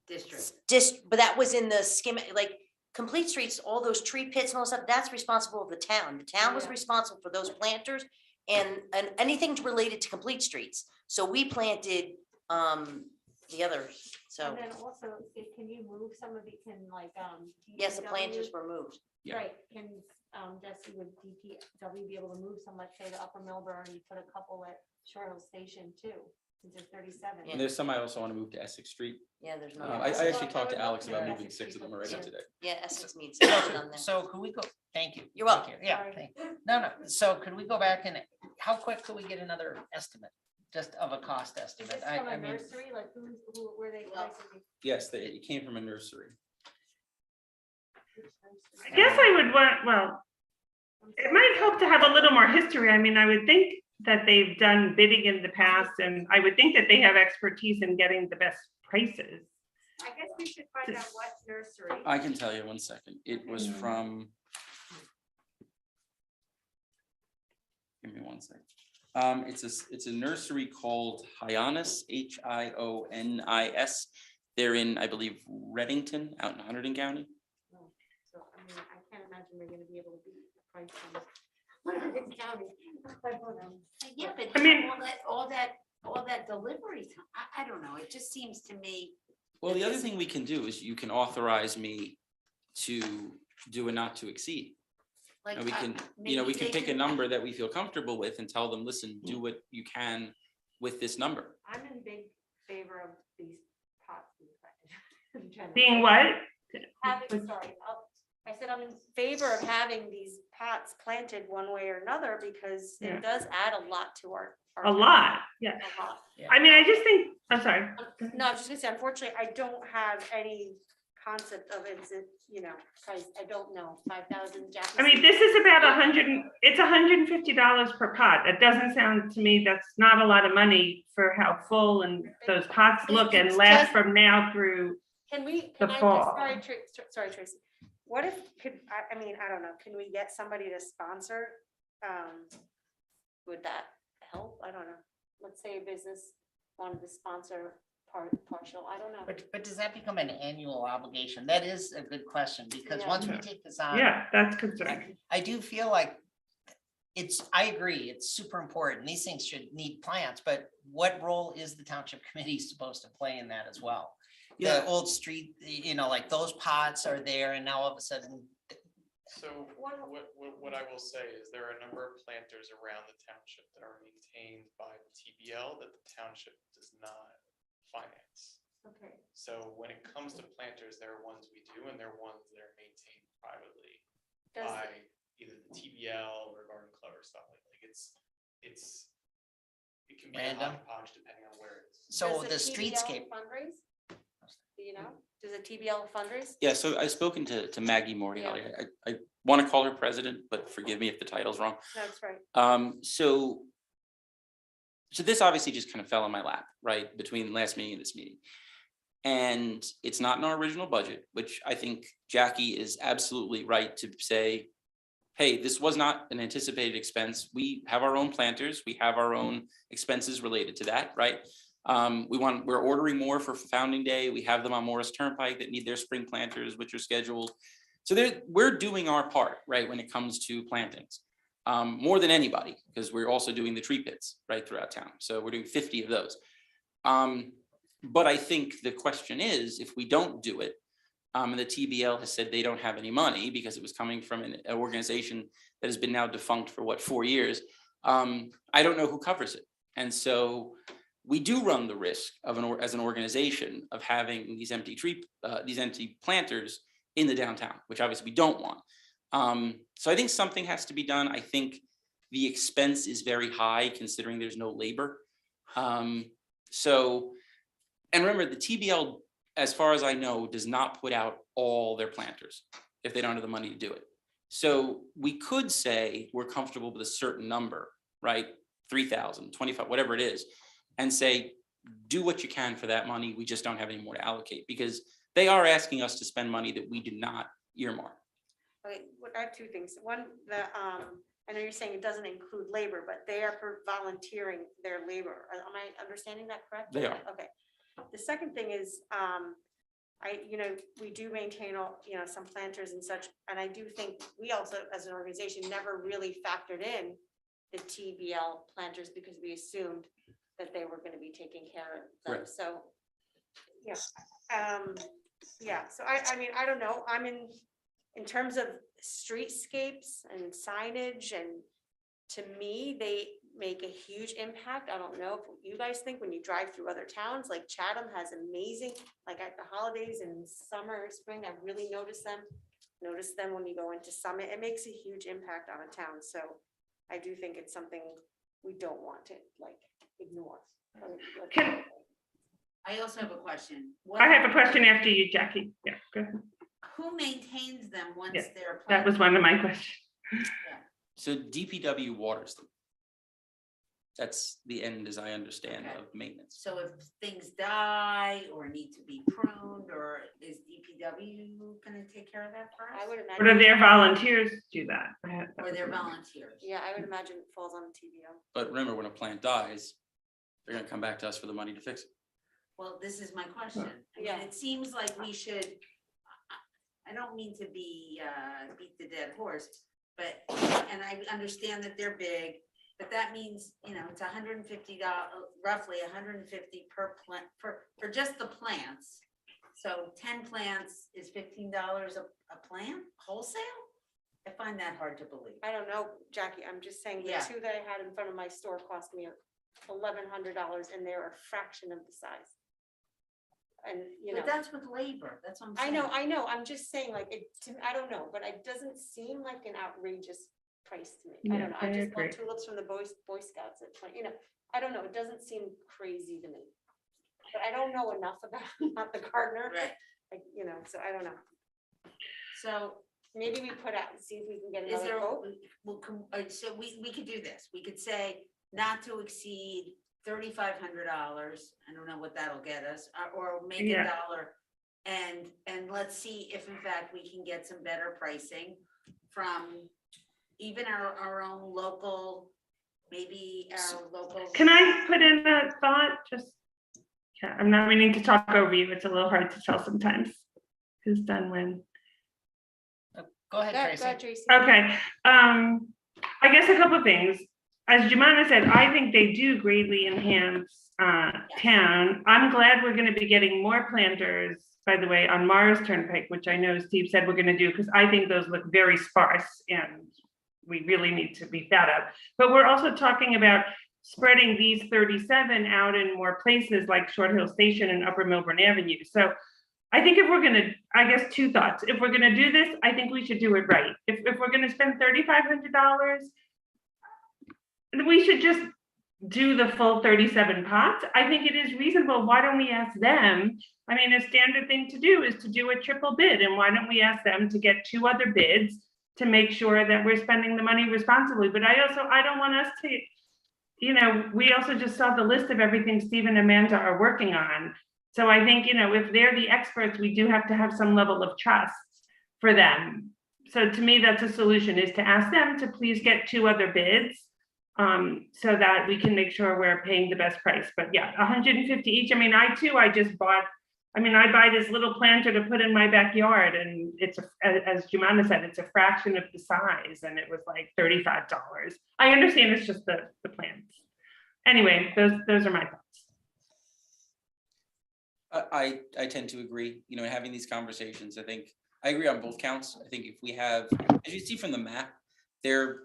district. But that was in the schema, like, Complete Streets, all those tree pits and all that stuff, that's responsible of the town. The town was Yeah. responsible for those planters and anything related to Complete Streets. So we planted, the others, so, And then also, can you move some of it, can like, yes, the DPW planters were moved. Yeah. Right, can, Jesse, would DPW be able to move some, like, say, to Upper Millburn, you put a couple at Short Hill Station too, since there's 37. And there's some I also want to move to Essex Street. Yeah, there's no. I actually talked to Alex about moving 6 of them already Yeah. today. Yeah, Essex needs something on there. So could we go, thank you. You're thank welcome. you. Yeah, Sorry. thank you. No, so could we go back and how quick could we get another estimate? Just of a cost Is estimate? this from a nursery, like, who, were they pricing? Yes, it came from a nursery. I guess I would want, well, it might help to have a little more history. I mean, I would think that they've done bidding in the past and I would think that they have expertise in getting the best prices. I guess we should find out what nursery. I can tell you 1 second. It was from. Give me 1 second. It's a nursery called Hionis, Hionis. They're in, I believe, Reddington, out in Hunterdon County. So, I mean, I can't imagine we're gonna be able to beat the price on Hunterdon County. I don't know. Yeah, but I mean- all that delivery time, I don't know, it just seems to me. Well, the other thing we can do is you can authorize me to do a not to exceed. Like, And we can, we maybe can they pick a number that we feel comfortable with and tell them, listen, do what you can with this number. I'm in big favor of these pots being planted in general. Being what? Having, sorry, I said I'm in favor of having these pots planted one way or another because Yeah. it does add a lot to our. A lot, yeah. A lot. I mean, I just think, I'm sorry. No, I was just gonna say, unfortunately, I don't have any concept of it, price, I don't know, 5,000 Japanese. I mean, this is about it's $150 per pot. It doesn't sound to me, that's not a lot of money for how full and those pots look and last from now through. Can we, the can I just, fall. sorry, Tracy, what if, I mean, I don't know, can we get somebody to sponsor? Would that help? I don't know. Let's say a business wanted to sponsor partial, I don't know. But does that become an annual obligation? That is a good question, because once we take this on. Yeah, that's concerning. I do feel like I agree, it's super important. These things should need plans, but what role is the township committee supposed to play in that as well? The old street, like those pots are there and now all of a sudden, So what I will say is there are a number of planters around the township that are maintained by the TBL that the township does not finance. Okay. So when it comes to planters, there are ones we do and there are ones that are maintained privately Does, by either the TBL or Garden Club or stuff like that. It can be a Random. hodgepodge depending on where it is. so does the TBL streetscape. fundraise? Do you know? Does a TBL fundraise? Yeah, so I've spoken to Maggie Moriarty. Yeah. I want to call her president, but forgive me if the title's wrong. That's right. So this obviously just kind of fell in my lap, right, between last meeting and this meeting. And it's not in our original budget, which I think Jackie is absolutely right to say, hey, this was not an anticipated expense. We have our own planters. We have our own expenses related to that, right? We're ordering more for Founding Day. We have them on Morris Turnpike that need their spring planters, which are scheduled. So we're doing our part, right, when it comes to plantings, more than anybody, because we're also doing the tree pits right throughout town. So we're doing 50 of those. But I think the question is, if we don't do it, and the TBL has said they don't have any money because it was coming from an organization that has been now defunct for 4 years, I don't know who covers it. And so we do run the risk of as an organization of having these empty planters in the downtown, which obviously we don't want. So I think something has to be done. I think the expense is very high considering there's no labor. And remember, the TBL, as far as I know, does not put out all their planters if they don't have the money to do it. So we could say we're comfortable with a certain number, right? 3,000, 25, whatever it is, and say, do what you can for that money. We just don't have any more to allocate because they are asking us to spend money that we did not earmark. Okay, I have two things. One, I know you're saying it doesn't include labor, but they are volunteering their labor. Am I understanding that correct? They are. Okay. The second thing is, we do maintain some planters and such, and I do think we also, as an organization, never really factored in the TBL planters because we assumed that they were going to be taking care of them. Right. So, so I don't know. I'm in terms of streetscapes and signage, and to me, they make a huge impact. I don't know if you guys think when you drive through other towns, like Chatham has amazing, like at the holidays and summer, spring, I really notice them when you go into Summit. It makes a huge impact on a town. So I do think it's something we don't want to ignore. I also have a question. I have a question after you, Jackie. Yeah, go ahead. Who maintains them once Yeah, they're? That was one of my questions. So DPW waters them. That's the end, as I understand, Okay. of maintenance. So if things die or need to be pruned, or is DPW gonna take care of that for us? I would Or do imagine, their volunteers do that? Or they're volunteers? yeah, I would imagine it falls on TBL. But remember, when a plant dies, they're gonna come back to us for the money to fix it. Well, this is my question. I mean, Yeah. it seems like we should, I don't mean to be, beat the dead horse, but, and I understand that they're big, but that means, it's $150, roughly $150 per plant, for just the plants. So 10 plants is $15 a plant wholesale? I find that hard to believe. I don't know, Jackie, I'm just saying the Yeah. two that I had in front of my store cost me $1,100 and they're a fraction of the size. And, But that's with labor, that's what I'm I saying. know, I'm just saying I don't know, but it doesn't seem like an outrageous price to me. I Yeah, don't know, I I just bought agree. tulips from the Boy Scouts at 20, I don't know, it doesn't seem crazy to me. But I don't know enough about, not the gardener, Right, so I don't know. so Maybe we put out, see if we can get is another there, quote. so we could do this, we could say not to exceed $3,500, I don't know what that'll get us, or make Yeah. $1. And let's see if in fact we can get some better pricing from even our own local, maybe our local. Can I put in a thought, just Yeah, I'm not meaning to talk over you. It's a little hard to tell sometimes who's done when. Go ahead, Go Tracy. ahead, Tracy. Okay, I guess a couple of things. As Jumana said, I think they do greatly enhance town. I'm glad we're gonna be getting more planters, by the way, on Mars Turnpike, which I know Steve said we're gonna do, because I think those look very sparse and we really need to beat that up. But we're also talking about spreading these 37 out in more places like Short Hill Station and Upper Millburn Avenue. So I think if we're gonna, I guess two thoughts. If we're gonna do this, I think we should do it right. If we're gonna spend $3,500, we should just do the full 37 pots. I think it is reasonable. Why don't we ask them? I mean, a standard thing to do is to do a triple bid, and why don't we ask them to get 2 other bids to make sure that we're spending the money responsibly? But I don't want us to, you know, we also just saw the list of everything Steve and Amanda are working on. So I think, you know, if they're the experts, we do have to have some level of trust for them. So to me, that's a solution, is to ask them to please get 2 other bids, so that we can make sure we're paying the best price. But yeah, 150 each. I mean, I buy this little planter to put in my backyard, and it's, as Jumana said, it's a fraction of the size, and it was like $35. I understand it's just the plants. Anyway, those are my thoughts. I tend to agree, you know, having these conversations, I think, I agree on both counts. I think if we have, as you see from the map, they're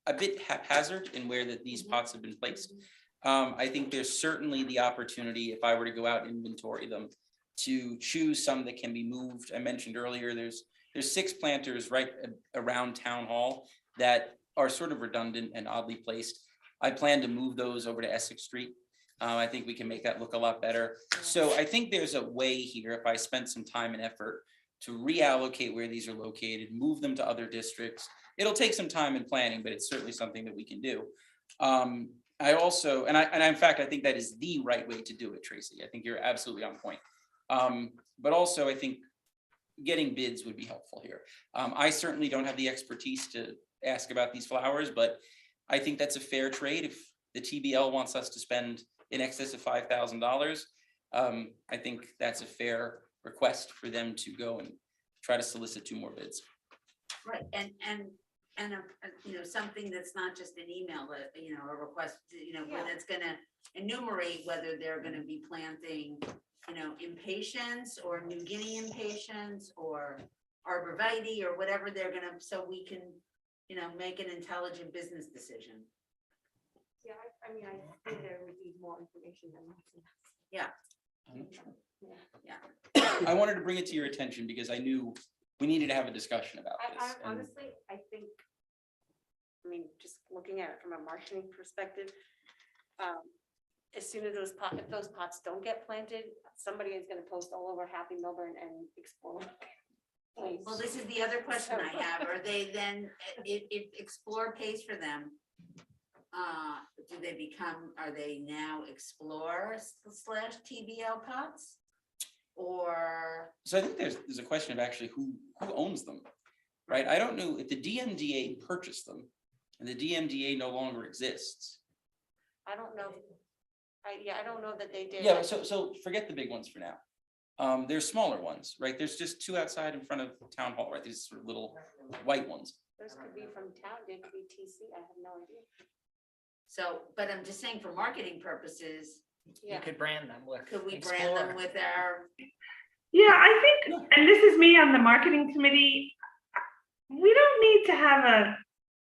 a bit haphazard in where these pots have been placed. I think there's certainly the opportunity, if I were to go out and inventory them, to choose some that can be moved. I mentioned earlier, there's 6 planters right around Town Hall that are sort of redundant and oddly placed. I plan to move those over to Essex Street. I think we can make that look a lot better. So I think there's a way here, if I spent some time and effort to reallocate where these are located, move them to other districts. It'll take some time and planning, but it's certainly something that we can do. I also, and in fact, I think that is the right way to do it, Tracy. I think you're absolutely on point. But also, I think getting bids would be helpful here. I certainly don't have the expertise to ask about these flowers, but I think that's a fair trade. If the TBL wants us to spend in excess of $5,000, I think that's a fair request for them to go and try to solicit 2 more bids. Right, and you know, something that's not just an email, but, you know, a request, you know, where that's gonna enumerate whether they're gonna be planting, you know, impatiens or New Guinea impatiens or arborvitae or whatever they're gonna, so we can, you know, make an intelligent business decision. Yeah, I mean, I think there would be more information than that. Yeah. I wanted to bring it to your attention because I knew we needed to have a discussion about this. I and- honestly, I think, I mean, just looking at it from a marketing perspective, as soon as if those pots don't get planted, somebody is gonna post all over Happy Millburn and Explore. Well, this is the other question I have. Are they then, if Explore pays for them, do they become, are they now Explore / TBL pots? Or, So I think there's a question of actually who owns them, right? I don't know if the DMDA purchased them and the DMDA no longer exists. I don't know. I don't know that they did. Yeah, so forget the big ones for now. There's smaller ones, right? There's just 2 outside in front of Town Hall, right? These sort of little white ones. Those could be from town, they could be TC, I have no idea. so, but I'm just saying for marketing purposes, You could brand them with. could we brand them Explorer. with our, Yeah, I think, and this is me on the marketing committee, we don't need to have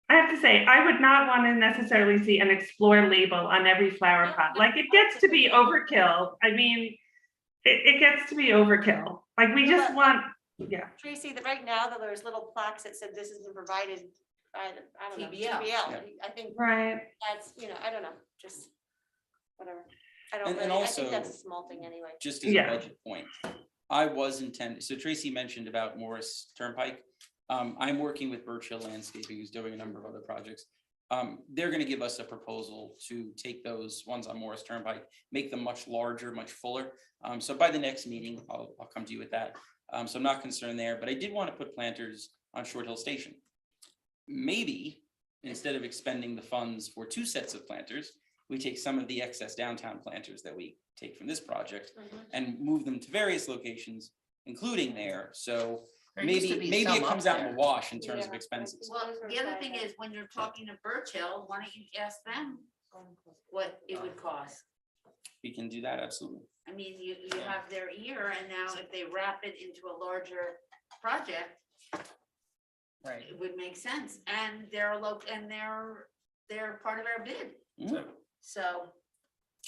I have to say, I would not want to necessarily see an Explore label on every flower pot. Like, it gets to be overkill. I mean, it gets to be overkill. Like, we just want, yeah. Tracy, that right now, that there's little plaques that said this has been provided by, I don't know, TBL. TBL. I think Right. that's, you know, I don't know, just whatever. I don't And really, I also- think that's a small thing anyway. Just as a Yeah. budget point, I was intended, so Tracy mentioned about Morris Turnpike. I'm working with Birch Hill Landscaping, who's doing a number of other projects. They're gonna give us a proposal to take those ones on Morris Turnpike, make them much larger, much fuller. So by the next meeting, I'll come to you with that. So I'm not concerned there, but I did want to put planters on Short Hill Station. Maybe instead of expending the funds for 2 sets of planters, we take some of the excess downtown planters that we take from this project Mhm. and move them to various locations, including there. So There used to maybe be it some up comes out in there. the wash in terms of Yeah. expenses. Well, the other thing is, when you're talking to Birch Hill, why don't you ask them what it would cost? We can do that, absolutely. I mean, you have their ear, and now if they wrap it into a larger project, Right. it would make sense, and they're part of our bid, Mhm. so.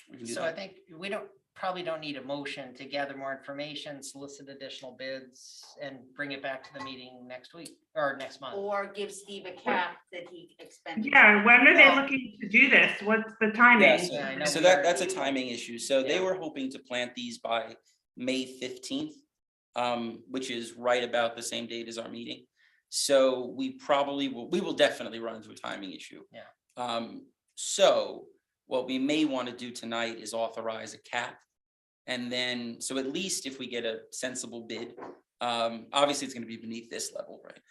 We can do So I that. think we probably don't need a motion to gather more information, solicit additional bids, and bring it back to the meeting next week or next month. Or give Steve a cap that he expended. Yeah, when are they Well- looking to do this? What's the timing? Yeah, Yeah, I know so we that's a already- timing issue. So they Yeah. were hoping to plant these by May 15th, which is right about the same date as our meeting. So we will definitely run into a timing issue. Yeah. So what we may want to do tonight is authorize a cap. And then, so at least if we get a sensible bid, obviously it's going to be beneath this level, right?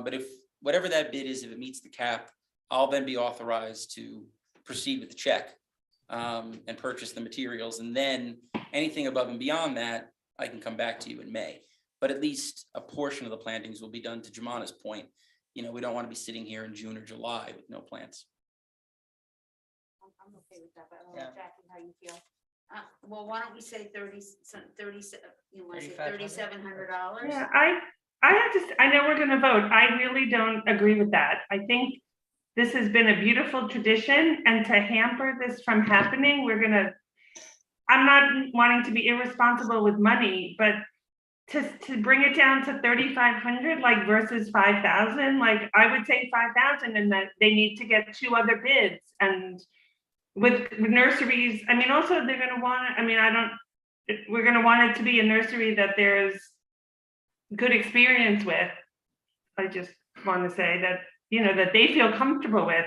But if whatever that bid is, if it meets the cap, I'll then be authorized to proceed with the check and purchase the materials. And then anything above and beyond that, I can come back to you in May. But at least a portion of the plantings will be done. To Jemana's point, we don't want to be sitting here in June or July with no plants. I'm okay with that, but I don't Yeah. know, Jackie, how you feel? Well, why don't we say 30, you want to say $3,500? $3,700? Yeah, I know we're gonna vote. I really don't agree with that. I think this has been a beautiful tradition, and to hamper this from happening, I'm not wanting to be irresponsible with money, but to bring it down to 3,500, like versus 5,000, like I would say 5,000, and that they need to get 2 other bids. And with nurseries, I mean, also they're gonna want, we're gonna want it to be a nursery that there's good experience with. I just want to say that, that they feel comfortable with.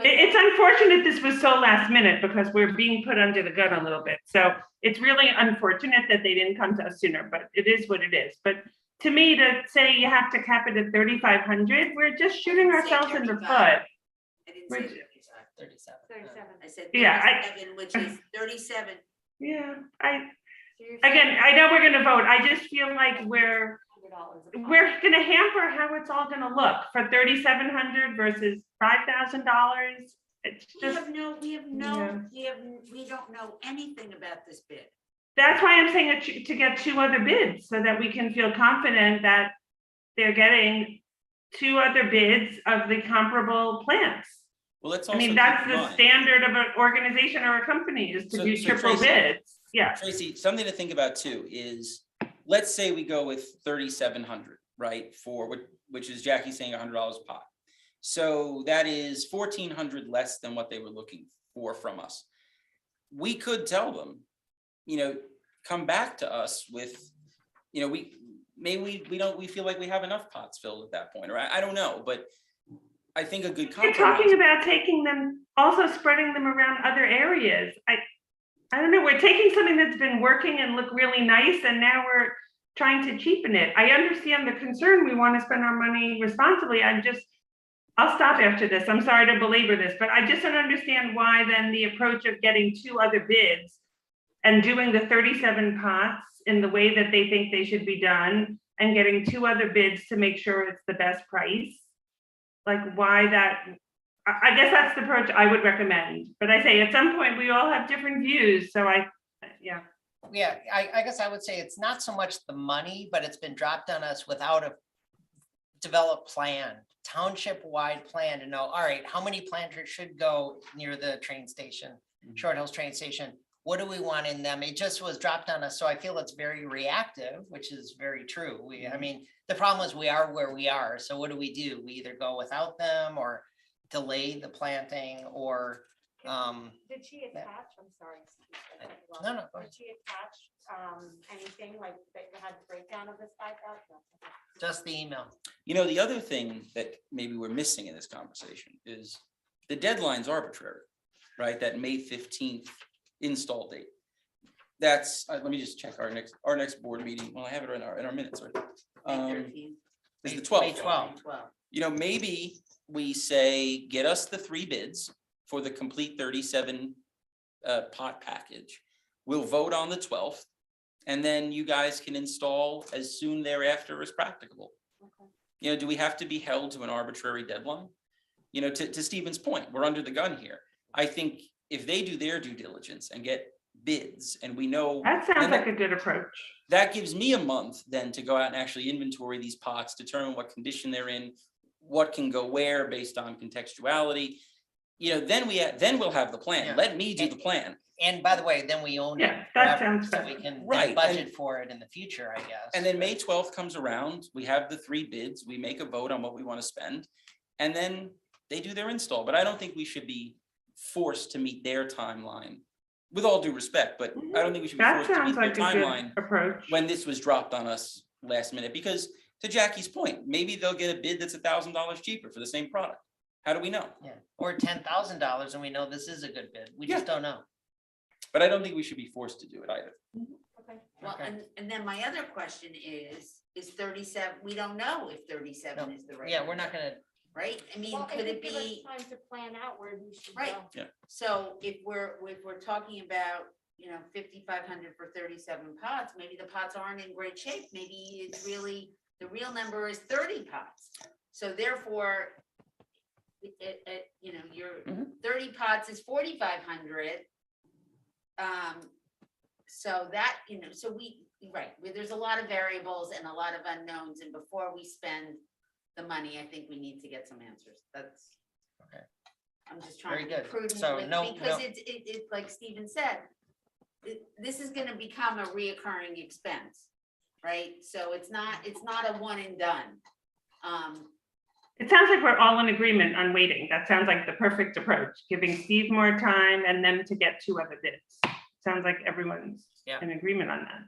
It's unfortunate this was so last minute because we're being put under the gun a little bit. So it's really unfortunate that they didn't come to us sooner, but it is what it is. But to me, to say you have to cap it at 3,500, we're just shooting ourselves in the foot. I didn't say We're- 35. 37. 37. I said Yeah, 37, which is 37. Yeah, So you're again, I know we're gonna vote. I just feel like we're $100 a pop. gonna hamper how it's all gonna look for 3,700 versus $5,000. It's We just, have no, we don't know anything about this bid. that's why I'm saying to get 2 other bids so that we can feel confident that they're getting 2 other bids of the comparable plants. Well, let's I also mean, keep that's in the mind- standard of an organization or a company is to So- do so triple Tracy- bids. Yeah, Tracy, something to think about too is, let's say we go with 3,700, right? Which is Jackie saying $100 a pop. So that is 1,400 less than what they were looking for from us. We could tell them, come back to us with, we feel like we have enough pots filled at that point, or I don't know, but I think a good you're compromise. talking about taking them, also spreading them around other areas. I don't know, we're taking something that's been working and look really nice, and now we're trying to cheapen it. I understand the concern, we want to spend our money responsibly. I'll stop after this, I'm sorry to belabor this, but I just don't understand why then the approach of getting 2 other bids and doing the 37 pots in the way that they think they should be done, and getting 2 other bids to make sure it's the best price. Like why that, I guess that's the approach I would recommend, but I say at some point, we all have different views, so yeah. Yeah, I guess I would say it's not so much the money, but it's been dropped on us without a developed plan, township-wide plan to know, all right, how many planters should go near the train station, Short Hills train station? What do we want in them? It just was dropped on us, so I feel it's very reactive, which is very true. I mean, the problem is we are where we are, so what do? We either go without them or delay the planting or, Did she attach, I'm sorry. No, no, go ahead. Did she attach anything like that had breakdown of this 5,000? just the email. The other thing that maybe we're missing in this conversation is the deadline's arbitrary, right? That May 15th install date. That's, let me just check our next board meeting. Well, I have it in our minutes, right? Is the 12th. May 12th. 12. Maybe we say, get us the 3 bids for the complete 37 pot package. We'll vote on the 12th, and then you guys can install as soon thereafter as practicable. You know, do we have to be held to an arbitrary deadline? You know, to Stephen's point, we're under the gun here. I think if they do their due diligence and get bids, and we know. That sounds and like a good approach. that gives me a month then to go out and actually inventory these pots, determine what condition they're in, what can go where based on contextuality. You know, then we'll have the plan. Yeah. Let me do the plan. And by the way, then we own it. Yeah, that forever, sounds So good. we can then Right, budget for it in the future, I guess. And then May 12th comes around, we have the 3 bids, we make a vote on what we want to spend, and then they do their install. But I don't think we should be forced to meet their timeline, with all due respect, but I don't think we should be That forced to sounds meet their like a good timeline approach. when this was dropped on us last minute, because to Jackie's point, maybe they'll get a bid that's $1,000 cheaper for the same product. How do we know? Yeah, or $10,000 and we know this is a good bid. We just don't know. But I don't think we should be forced to do it either. Well, Okay. and then my other question is 37, we don't know if 37 is the right. Yeah, we're not number, gonna, Right? I mean, could it be? Time to plan out where we should Right. go. So if we're talking about, 5,500 for 37 pots, maybe the pots aren't in great shape. Maybe it's really, the real number is 30 pots. So therefore, your Mhm. 30 pots is 4,500. So that, so there's a lot of variables and a lot of unknowns, and before we spend the money, I think we need to get some answers. That's. Okay. I'm just Very trying to be good. prudent So with, no- because no- it's like Stephen said, this is gonna become a reoccurring expense, right? So it's not a one and done. It sounds like we're all in agreement on waiting. That sounds like the perfect approach, giving Steve more time and them to get 2 other bids. Sounds like everyone's Yeah. in agreement on that.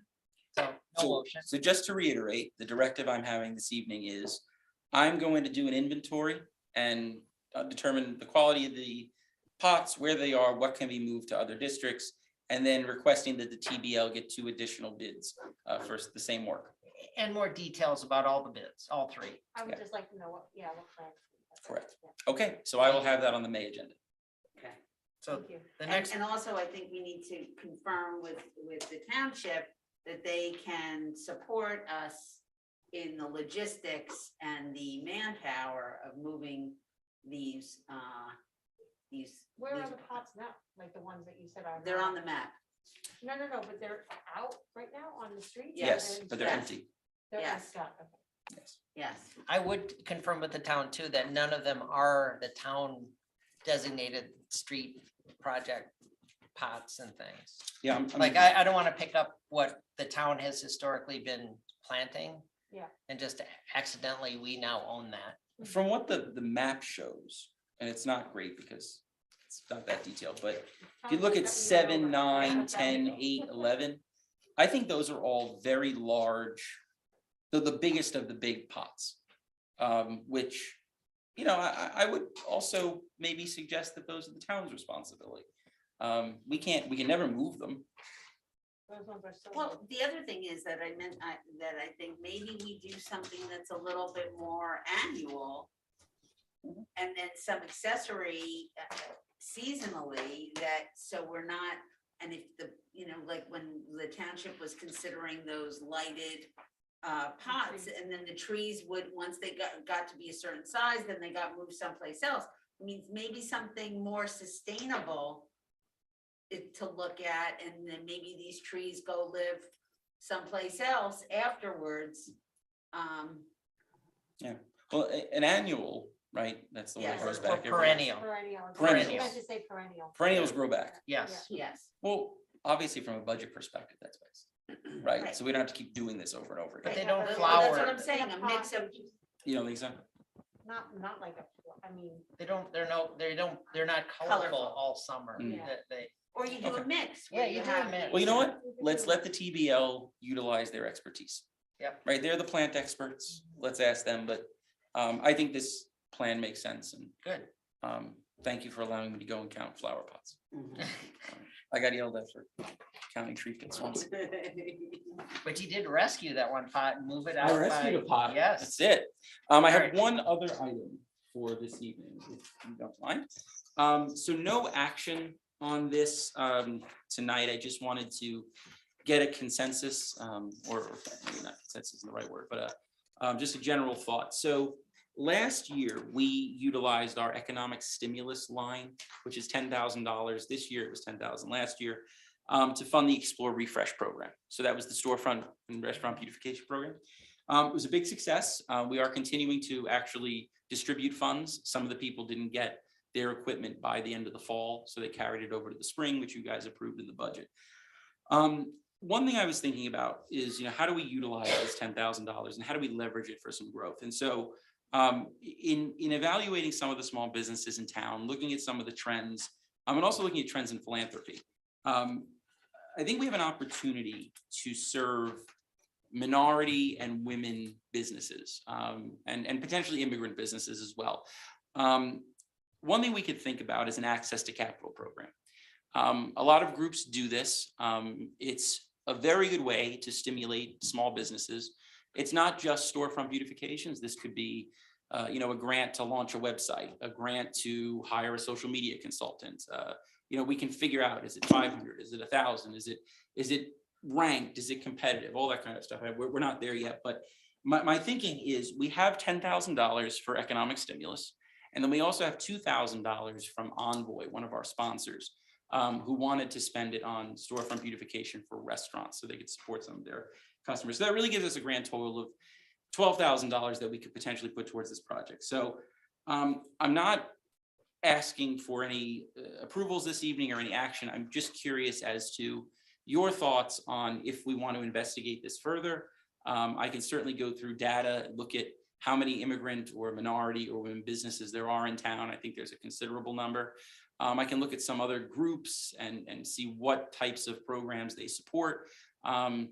so no motion. So just to reiterate, the directive I'm having this evening is I'm going to do an inventory and determine the quality of the pots, where they are, what can be moved to other districts, and then requesting that the TBL get 2 additional bids for the same work. And more details about all the bids, all 3. I would Yeah. just like to know what plan. Correct. Okay, so I will have that on the May agenda. Okay. So Thank you. the next, And also, I think we need to confirm with the township that they can support us in the logistics and the manpower of moving these. Where are the pots now? Like the ones that you said are. They're on the map. No, but they're out right now on the street? Yes, but they're Yes. empty. They're Yes. in stock, okay. Yes. Yes. I would confirm with the town too, that none of them are the town designated street project pots and things. Yeah, I'm Like, I don't want to pick up what the town has historically been planting. Yeah. And just accidentally, we now own that. from what the map shows, and it's not great because it's not that detailed, but if you look at 7, 9, 10, 8, 11, I think those are all very large. They're the biggest of the big pots, which, I would also maybe suggest that those are the town's responsibility. We can never move them. Those ones are so Well, the other thing is that that I think maybe we do something that's a little bit more annual. And then some accessory seasonally so we're not, and if like when the township was considering those lighted pots, and then the trees would, once they got to be a certain size, then they got moved someplace else. I mean, maybe something more sustainable to look at, and then maybe these trees go live someplace else afterwards. Well, an annual, right? That's the one that Yes. grows Or back. every- perennial. Perennial. Perennial. I meant to say perennial. Perennials grow back. Yes. Yes. Well, obviously from a budget perspective, that's best, right? Right. So we don't have to keep doing this over and over But again. they don't Well, flower. That's what I'm saying, a mix of, You don't think so? Not like I mean, They're not colorful Colorful. all summer. Mm. They, or you do Okay. a mix. Yeah, where you do a have mix. Well, you know what? Let's let the TBL utilize their expertise. Yep. Right, they're the plant experts. Let's ask them, but I think this plan makes sense, and good. thank you for allowing me to go and count flower pots. Mhm. I got yelled at for counting tree pits once. But you did rescue that one pot and move it out. I rescued a pot. Yes. That's it. I have Alright. one other item for this evening, if you don't mind. So no action on this tonight. I just wanted to get a consensus, or maybe not consensus is the right word, but just a general thought. So last year, we utilized our economic stimulus line, which is $10,000. This year, it was $10,000 last year, to fund the Explore Refresh program. So that was the storefront and restaurant beautification program. It was a big success. We are continuing to actually distribute funds. Some of the people didn't get their equipment by the end of the fall, so they carried it over to the spring, which you guys approved in the budget. One thing I was thinking about is, how do we utilize this $10,000 and how do we leverage it for some growth? And so in evaluating some of the small businesses in town, looking at some of the trends, and also looking at trends in philanthropy, I think we have an opportunity to serve minority and women businesses, and potentially immigrant businesses as well. One thing we could think about is an access to capital program. A lot of groups do this. It's a very good way to stimulate small businesses. It's not just storefront beautifications. This could be, a grant to launch a website, a grant to hire a social media consultant. We can figure out, is it 500? Is it 1,000? Is it ranked? Is it competitive? All that kind of stuff. We're not there yet, but my thinking is we have $10,000 for economic stimulus. And then we also have $2,000 from Envoy, one of our sponsors, who wanted to spend it on storefront beautification for restaurants so they could support some of their customers. So that really gives us a grand total of $12,000 that we could potentially put towards this project. So I'm not asking for any approvals this evening or any action. I'm just curious as to your thoughts on if we want to investigate this further. I can certainly go through data, look at how many immigrant or minority or women businesses there are in town. I think there's a considerable number. I can look at some other groups and see what types of programs they support. I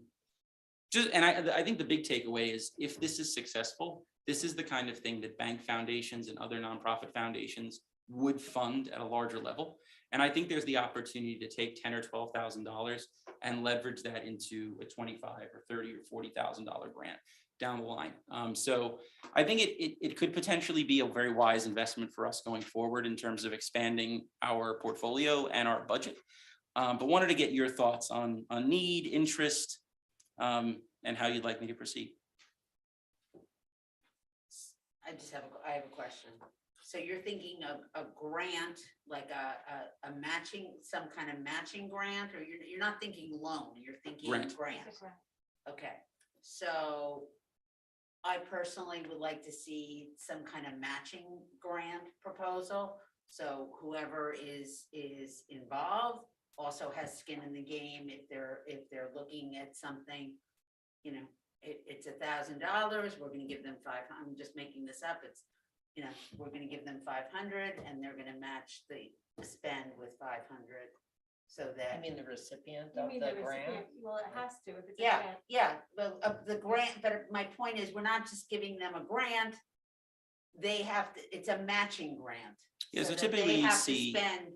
think the big takeaway is if this is successful, this is the kind of thing that bank foundations and other nonprofit foundations would fund at a larger level. And I think there's the opportunity to take $10,000 or $12,000 and leverage that into a $25,000 or $30,000 or $40,000 grant down the line. So I think it could potentially be a very wise investment for us going forward in terms of expanding our portfolio and our budget. But wanted to get your thoughts on need, interest, and how you'd like me to proceed. I have a question. So you're thinking of a grant, like a matching, some kind of matching grant, or you're not thinking loan, you're thinking grant? Okay, so I personally would like to see some kind of matching grant proposal. So whoever is involved also has skin in the game. If they're looking at something, it's $1,000, we're gonna give them I'm just making this up. It's, we're gonna give them 500 and they're gonna match the spend with 500. So that. I mean, the recipient of the grant? Well, it has to, if it's a Yeah, grant. yeah, the grant, but my point is, we're not just giving them a grant. They have to, it's a matching grant. Yeah, so that typically they you have to see, spend.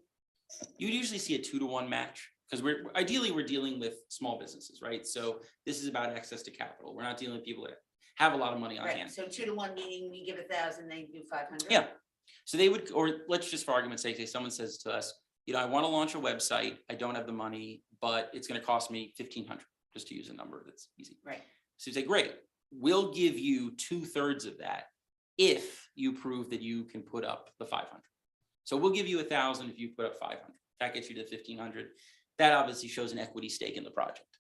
you usually see a 2-to-1 match because we're dealing with small businesses, right? So this is about access to capital. We're not dealing with people that have a lot of money on Right, hand. so 2-to-1, meaning we give 1,000, they do 500. Yeah. So they would, or let's just for argument's sake, say someone says to us, I want to launch a website. I don't have the money, but it's going to cost me $1,500, just to use a number that's easy. Right. So you say, great, we'll give you 2/3 of that if you prove that you can put up the 500. So we'll give you 1,000 if you put up 500. That gets you to 1,500. That obviously shows an equity stake in the project.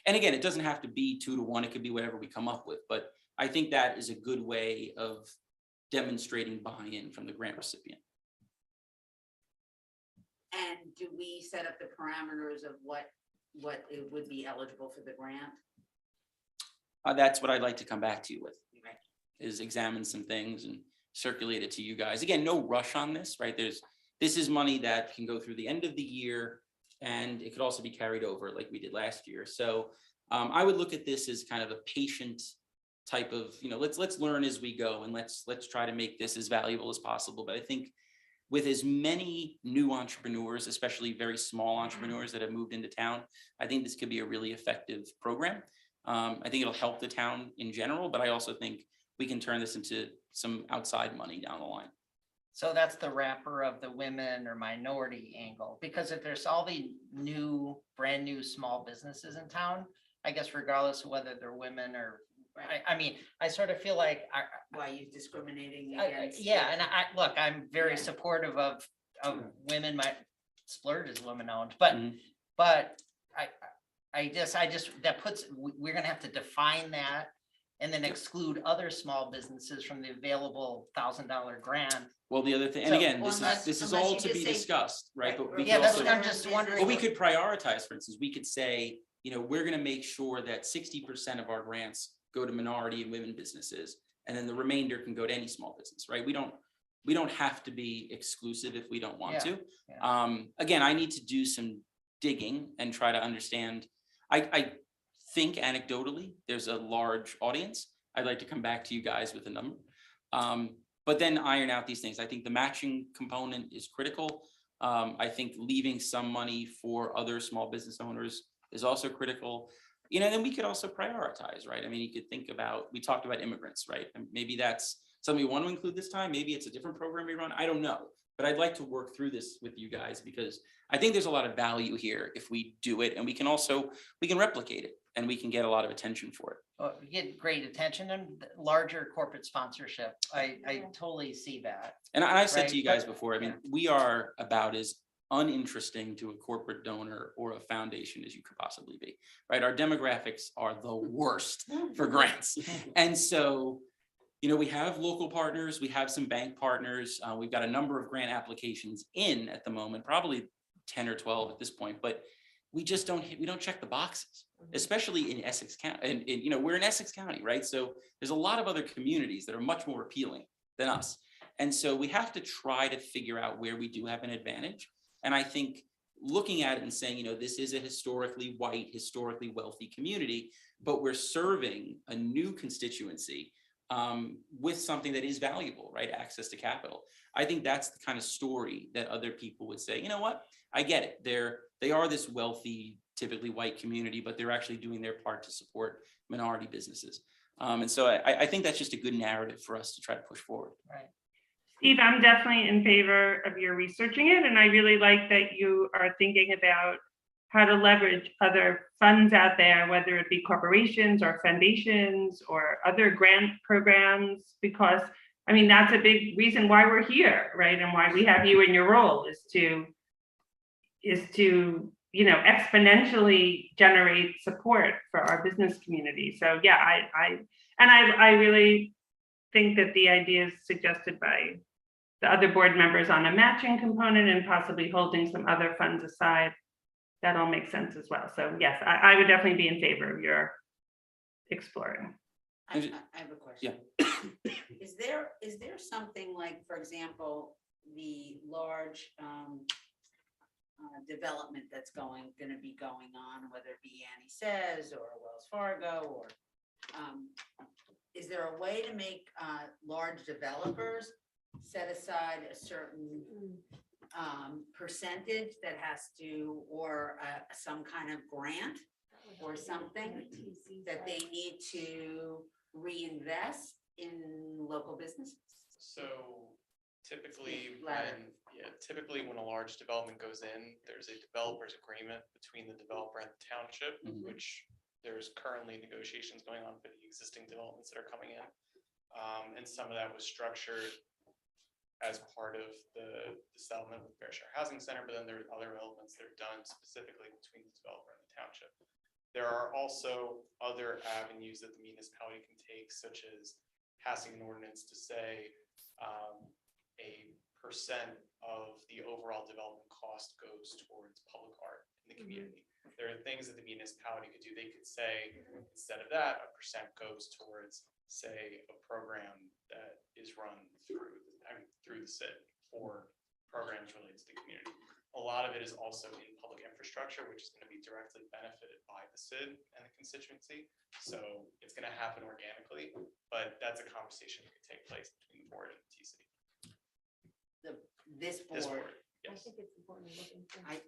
And again, it doesn't have to be 2-to-1. It could be whatever we come up with. But I think that is a good way of demonstrating buy-in from the grant recipient. And do we set up the parameters of what it would be eligible for the grant? That's what I'd like to come back to you with, Right. is examine some things and circulate it to you guys. Again, no rush on this, right? This is money that can go through the end of the year, and it could also be carried over like we did last year. So I would look at this as kind of a patient type of, let's learn as we go, and let's try to make this as valuable as possible. But I think with as many new entrepreneurs, especially very small entrepreneurs that have moved into town, I think this could be a really effective program. I think it'll help the town in general, but I also think we can turn this into some outside money down the line. So that's the wrapper of the women or minority angle, because if there's all the new, brand new small businesses in town, I guess regardless of whether they're women or, I mean, I sort of feel like, Why you discriminating I- against? yeah, and look, I'm very Yeah. supportive of women, my Splurge is women owned, Mhm. but I just, that puts, we're gonna have to define that and then exclude other small businesses from the available $1,000 grant. Well, the other thing, and So- again, Well, this is unless all you to just be say- discussed, right? But we Yeah, could that's also, what I'm just wondering. but we could prioritize, for instance, we could say, you know, we're gonna make sure that 60% of our grants go to minority and women businesses, and then the remainder can go to any small business, right? We don't have to be exclusive if we don't want to. Again, I need to do some digging and try to understand. I think anecdotally, there's a large audience. I'd like to come back to you guys with a number. But then iron out these things. I think the matching component is critical. I think leaving some money for other small business owners is also critical. You know, then we could also prioritize, right? I mean, you could think about, we talked about immigrants, right? And maybe that's something we want to include this time. Maybe it's a different program we run. I don't know. But I'd like to work through this with you guys because I think there's a lot of value here if we do it, and we can replicate it and we can get a lot of attention for it. You get great attention and larger corporate sponsorship. I totally see that. And I said Right, to you guys but- before, I mean, we are about as uninteresting to a corporate donor or a foundation as you could possibly be, right? Our demographics are the worst for grants. And so, you know, we have local partners, we have some bank partners, we've got a number of grant applications in at the moment, probably 10 or 12 at this point, but we just don't check the boxes, especially in Essex County. And you know, we're in Essex County, right? So there's a lot of other communities that are much more appealing than us. And so we have to try to figure out where we do have an advantage. And I think looking at it and saying, you know, this is a historically white, historically wealthy community, but we're serving a new constituency with something that is valuable, right? Access to capital. I think that's the kind of story that other people would say, you know what? I get it. They are this wealthy, typically white community, but they're actually doing their part to support minority businesses. And so I think that's just a good narrative for us to try to push forward. Right. Steve, I'm definitely in favor of your researching it, and I really like that you are thinking about how to leverage other funds out there, whether it be corporations or foundations or other grant programs, because I mean, that's a big reason why we're here, right? And why we have you in your role is to, you know, exponentially generate support for our business community. So yeah, I really think that the ideas suggested by the other board members on a matching component and possibly holding some other funds aside, that all makes sense as well. So yes, I would definitely be in favor of your exploring. I have a question. Yeah. Is there something like, for example, the large development that's gonna be going on, whether it be Annie Says or Wells Fargo, or is there a way to make large developers set aside a certain percentage that has to, or some kind of grant or something that they need to reinvest in local businesses? So typically Ladder. when a large development goes in, there's a developer's agreement between the developer and the township, Mhm. which there's currently negotiations going on for the existing developments that are coming in. And some of that was structured as part of the settlement with Fair Share Housing Center, but then there are other elements that are done specifically between the developer and the township. There are also other avenues that the municipality can take, such as passing an ordinance to say a percent of the overall development cost goes towards public art in the community. There are things that the municipality could do. They could say, instead of that, a percent goes towards, say, a program that is run through the SID for programs related to the community. A lot of it is also in public infrastructure, which is going to be directly benefited by the SID and the constituency. So it's going to happen organically, but that's a conversation that could take place between the board and the TC. This This board, board, yes.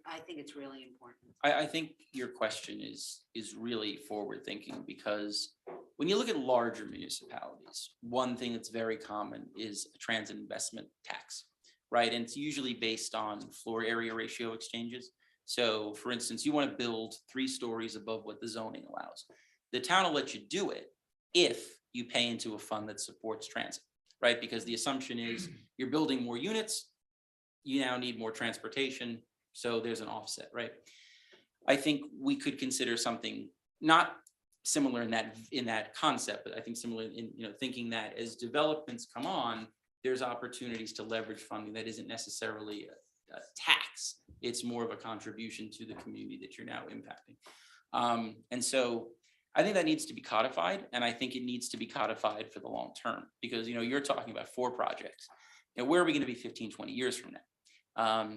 I think it's really important. I think your question is really forward thinking, because when you look at larger municipalities, one thing that's very common is a transit investment tax. right? And it's usually based on floor area ratio exchanges. So for instance, you want to build 3 stories above what the zoning allows. The town will let you do it if you pay into a fund that supports transit, right? Because the assumption is you're building more units, you now need more transportation, so there's an offset, right? I think we could consider something not similar in that concept, but I think similar in, thinking that as developments come on, there's opportunities to leverage funding that isn't necessarily a tax. It's more of a contribution to the community that you're now impacting. And so I think that needs to be codified, and I think it needs to be codified for the long term, because you're talking about 4 projects. Where are we going to be 15, 20 years from now?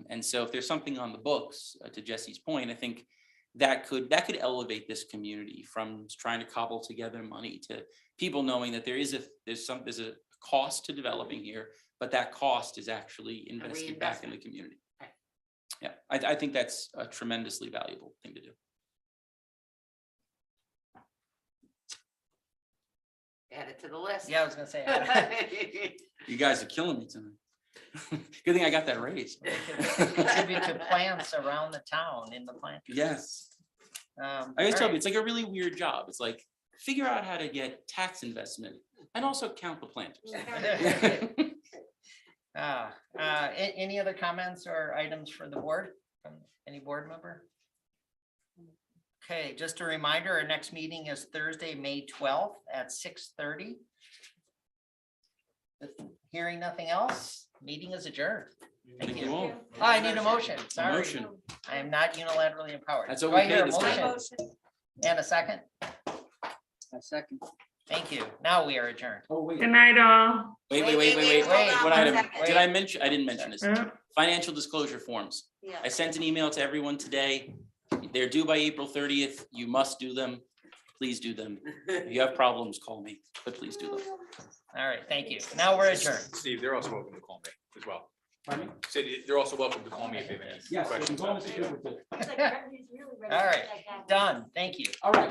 And so if there's something on the books, to Jesse's point, I think that could elevate this community from trying to cobble together money to people knowing that there's a cost to developing here, but that cost is actually invested back in the community. Right. Yeah, I think that's a tremendously valuable thing to do. Add it to the list. Yeah, I was gonna say. You guys are killing me tonight. Good thing I got that raise. Contribute to plants around the town in the plant. Yes. I always all tell right. you, it's like a really weird job. It's like, figure out how to get tax investment and also count the planters. Any other comments or items for the board from any board member? Okay, just a reminder, our next meeting is Thursday, May 12th at 6:30. Hearing nothing else, meeting is adjourned. Thank you. all. Oh, I need a motion, sorry. Motion. I am not unilaterally empowered. That's Do I okay hear a this time. motion and a second? A second. Thank you. Now we are adjourned. Oh, wait. Good night, all. Wait. Wait, hold on What one item? second. Did I mention? I didn't mention this. Uh, Financial disclosure forms. Yeah. I sent an email to everyone today. They're due by April 30th. You must do them. Please do them. If you have problems, call me, but please do them. All right, thank you. Now we're adjourned. Steve, they're also welcome to call me as well. Pardon me? Said they're also welcome to call me if they have any questions. All right, done. Thank you. All right.